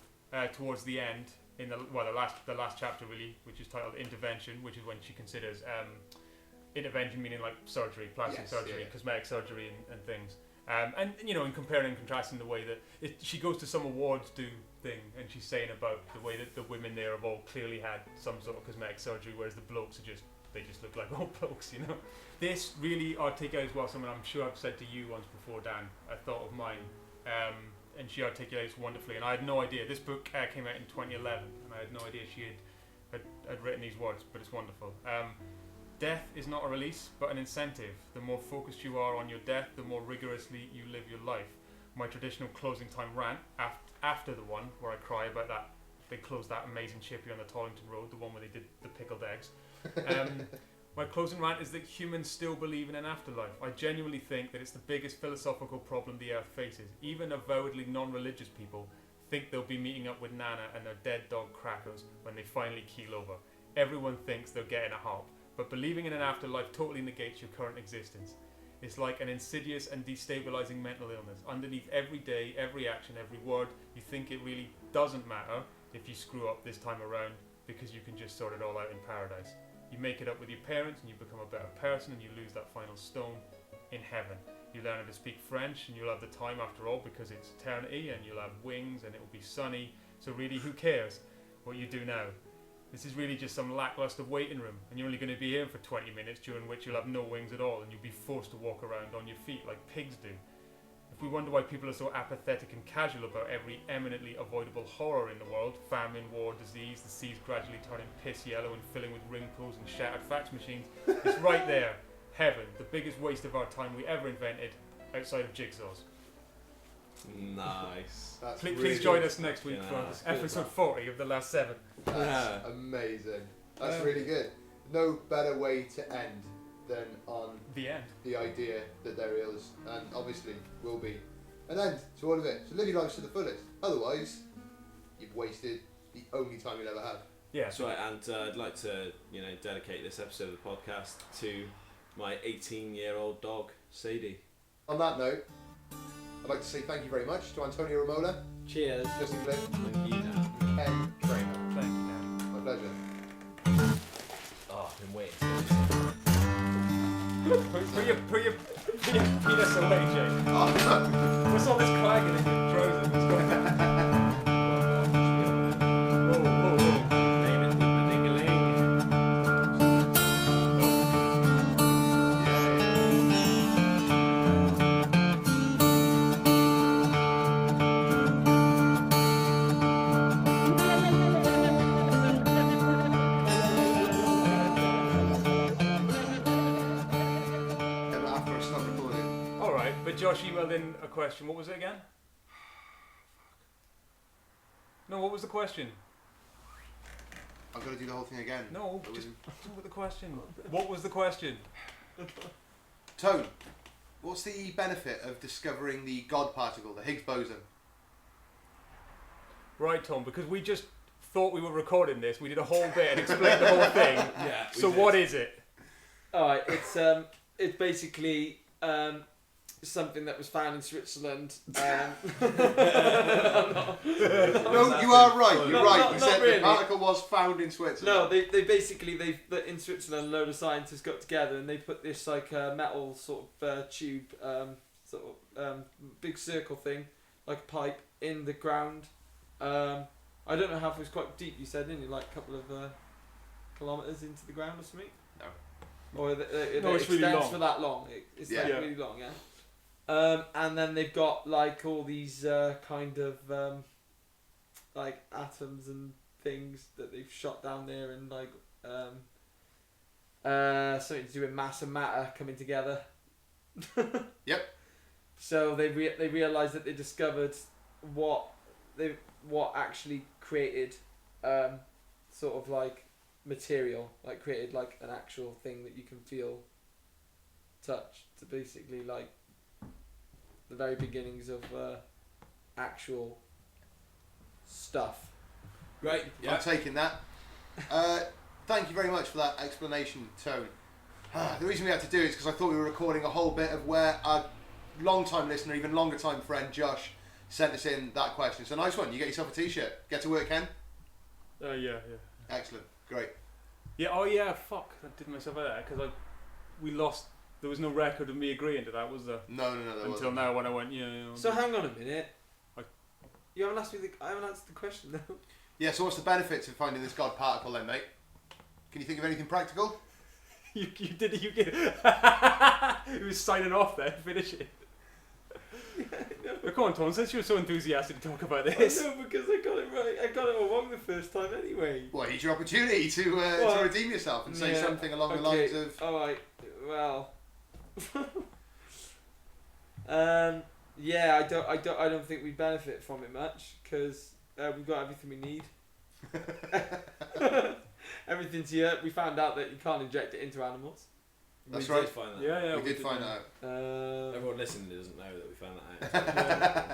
[SPEAKER 2] towards the end in the last chapter really, which is titled Intervention, which is when she considers intervention meaning like surgery, plastic
[SPEAKER 1] Yes,
[SPEAKER 2] surgery,
[SPEAKER 1] yeah.
[SPEAKER 2] cosmetic surgery, and things. And in comparing and contrasting the way that she goes to some awards do thing, and she's saying about the way that the women there have all clearly had some sort of cosmetic surgery, whereas the blokes they just look like old blokes, This really articulates well something I'm sure I've said to you once before, Dan. I thought of mine, and she articulates wonderfully. And I had no idea. This book came out in 2011, and I had no idea she had written these words, but it's wonderful. Death is not a release, but an incentive. The more focused you are on your death, the more rigorously you live your life. My traditional closing time rant, after the one where I cry about that, they closed that amazing chippy on the Tollington Road, the one where they did the pickled eggs. My closing rant is that humans still believe in an afterlife. I genuinely think that it's the biggest philosophical problem the earth faces. Even avowedly non-religious people think they'll be meeting up with Nana and their dead dog Crackers when they finally keel over. Everyone thinks they're getting a harp, but believing in an afterlife totally negates your current existence. It's like an insidious and destabilizing mental illness. Underneath every day, every action, every word, you think it really doesn't matter if you screw up this time around, because you can just sort it all out in paradise. You make it up with your parents and you become a better person, and you lose that final stone in heaven. You learn how to speak French and you'll have the time after all, because it's eternity, and you'll have wings and it will be sunny. So really, who cares what you do now? This is really just some lackluster waiting room, and you're only going to be here for 20 minutes, during which you'll have no wings at all, and you'll be forced to walk around on your feet like pigs do. If we wonder why people are so apathetic and casual about every eminently avoidable horror in the world, famine, war, disease, the seas gradually turning piss yellow and filling with ring pools and shattered fax machines, it's right there. Heaven, the biggest waste of our time we ever invented, outside of jigsaws.
[SPEAKER 3] Nice.
[SPEAKER 1] That's
[SPEAKER 2] Please
[SPEAKER 1] really
[SPEAKER 2] join us next week
[SPEAKER 3] Yeah,
[SPEAKER 2] for
[SPEAKER 3] that's good,
[SPEAKER 2] episode
[SPEAKER 3] that.
[SPEAKER 2] 40 of the last 7.
[SPEAKER 1] That's
[SPEAKER 3] Yeah.
[SPEAKER 1] amazing. That's really good. No better way to end than on
[SPEAKER 2] The end.
[SPEAKER 1] the idea that there is, and obviously will be, an end to all of it. So live your lives to the fullest. Otherwise, you've wasted the only time you'll ever have.
[SPEAKER 2] Yeah.
[SPEAKER 3] That's right, and I'd like to, dedicate this episode of the podcast to my 18-year-old dog, Sadie.
[SPEAKER 1] On that note, I'd like to say thank you very much to Antonio Romola,
[SPEAKER 4] Cheers.
[SPEAKER 1] Justin Flynn,
[SPEAKER 3] Thank you, Dan.
[SPEAKER 1] and Ken Trainer.
[SPEAKER 2] Thank you, Dan.
[SPEAKER 1] My pleasure.
[SPEAKER 3] Oh, I've been waiting to do this.
[SPEAKER 2] Put your penis away, Jake.
[SPEAKER 1] Oh,
[SPEAKER 2] What's all this clagging in your trousers? What's going on? Whoa.
[SPEAKER 3] Name it with the ding-a-ling.
[SPEAKER 1] after I stop recording.
[SPEAKER 2] Alright, but Josh emailed in a question. What was it again? No, what was the question?
[SPEAKER 1] I've got to do the whole thing again.
[SPEAKER 2] No, just what was the question? What was the question?
[SPEAKER 1] Tone, what's the benefit of discovering the God particle, the Higgs boson?
[SPEAKER 2] Right, Tom, because we just thought we were recording this, we did a whole bit and explained the whole thing.
[SPEAKER 3] Yeah.
[SPEAKER 2] So what is it?
[SPEAKER 4] Alright, it's basically something that was found in Switzerland.
[SPEAKER 1] No, you are right. You're
[SPEAKER 4] Not-
[SPEAKER 1] right.
[SPEAKER 4] not-
[SPEAKER 1] You
[SPEAKER 4] not
[SPEAKER 1] said
[SPEAKER 4] really.
[SPEAKER 1] the particle was found in Switzerland.
[SPEAKER 4] No, they basically in Switzerland, a load of scientists got together and they put this like metal sort of tube, big circle thing, like a pipe in the ground. I don't know how it was quite deep. You said, didn't you? Like a couple of kilometers into the ground or something.
[SPEAKER 1] No.
[SPEAKER 4] Or it
[SPEAKER 2] No, it's
[SPEAKER 4] extends
[SPEAKER 2] really long.
[SPEAKER 4] for that long. It's
[SPEAKER 1] Yeah.
[SPEAKER 4] like
[SPEAKER 2] Yeah.
[SPEAKER 4] really long, yeah. And then they've got like all these kind of like atoms and things that they've shot down there, and like something to do with mass and matter coming together.
[SPEAKER 1] Yep.
[SPEAKER 4] So they realized that they discovered what actually created sort of like material, like created like an actual thing that you can feel, touch. To basically like the very beginnings of actual stuff.
[SPEAKER 3] Great. Yeah.
[SPEAKER 1] I'm taking that. Thank you very much for that explanation, Tone. The reason we had to do it is because I thought we were recording a whole bit of where our long-time listener, even longer-time friend Josh, sent us in that question. So nice one. You get yourself a T-shirt. Get to work, Ken.
[SPEAKER 2] Yeah.
[SPEAKER 1] Excellent. Great.
[SPEAKER 2] Yeah, oh yeah, fuck. I did myself out there because we lost. There was no record of me agreeing to that, was there?
[SPEAKER 1] No. There
[SPEAKER 2] Until
[SPEAKER 1] wasn't.
[SPEAKER 2] now when I went, yeah.
[SPEAKER 4] So hang on a minute.
[SPEAKER 2] I-
[SPEAKER 4] You haven't asked me. I haven't answered the question though.
[SPEAKER 1] Yeah, so what's the benefits of finding this God particle then, mate? Can you think of anything practical?
[SPEAKER 2] You did. He was signing off there, finish it. But come on, Tom, since you were so enthusiastic to talk about this.
[SPEAKER 4] I know, because I got it right. I got it all wrong the first time anyway.
[SPEAKER 1] Well, it's your opportunity to
[SPEAKER 4] Well,
[SPEAKER 1] redeem yourself and say
[SPEAKER 4] yeah,
[SPEAKER 1] something along the
[SPEAKER 4] okay,
[SPEAKER 1] lines of...
[SPEAKER 4] Alright, well. Yeah, I don't think we benefit from it much because we've got everything we need. Everything's here. We found out that you can't inject it into animals.
[SPEAKER 1] That's
[SPEAKER 3] We
[SPEAKER 1] right.
[SPEAKER 3] did find that.
[SPEAKER 2] Yeah.
[SPEAKER 1] we did find that out.
[SPEAKER 3] Everyone listening doesn't know that we found that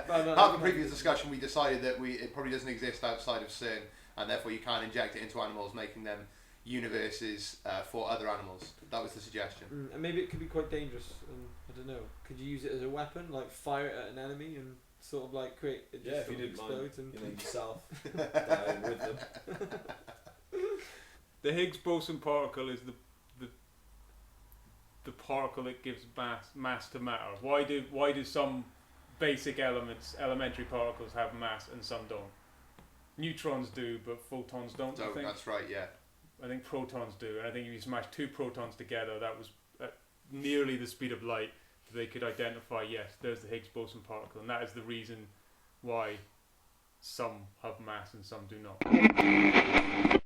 [SPEAKER 3] out.
[SPEAKER 1] Part of the previous discussion, we decided that it probably doesn't exist outside of CERN, and therefore you can't inject it into animals, making them universes for other animals. That was the suggestion.
[SPEAKER 4] And maybe it could be quite dangerous. And I don't know. Could you use it as a weapon, like fire it at an enemy and sort of like create? It just
[SPEAKER 3] Yeah, if
[SPEAKER 4] sort
[SPEAKER 3] you
[SPEAKER 4] of
[SPEAKER 3] didn't mind,
[SPEAKER 4] explodes and
[SPEAKER 3] yourself dying with them.
[SPEAKER 2] The Higgs boson particle is the particle that gives mass to matter. Why do some basic elementary particles have mass and some don't? Neutrons do, but photons don't. I
[SPEAKER 1] So
[SPEAKER 2] think.
[SPEAKER 1] that's right, yeah.
[SPEAKER 2] I think protons do, and I think if you smash two protons together, that was at nearly the speed of light. They could identify, yes, there's the Higgs boson particle, and that is the reason why some have mass and some do not.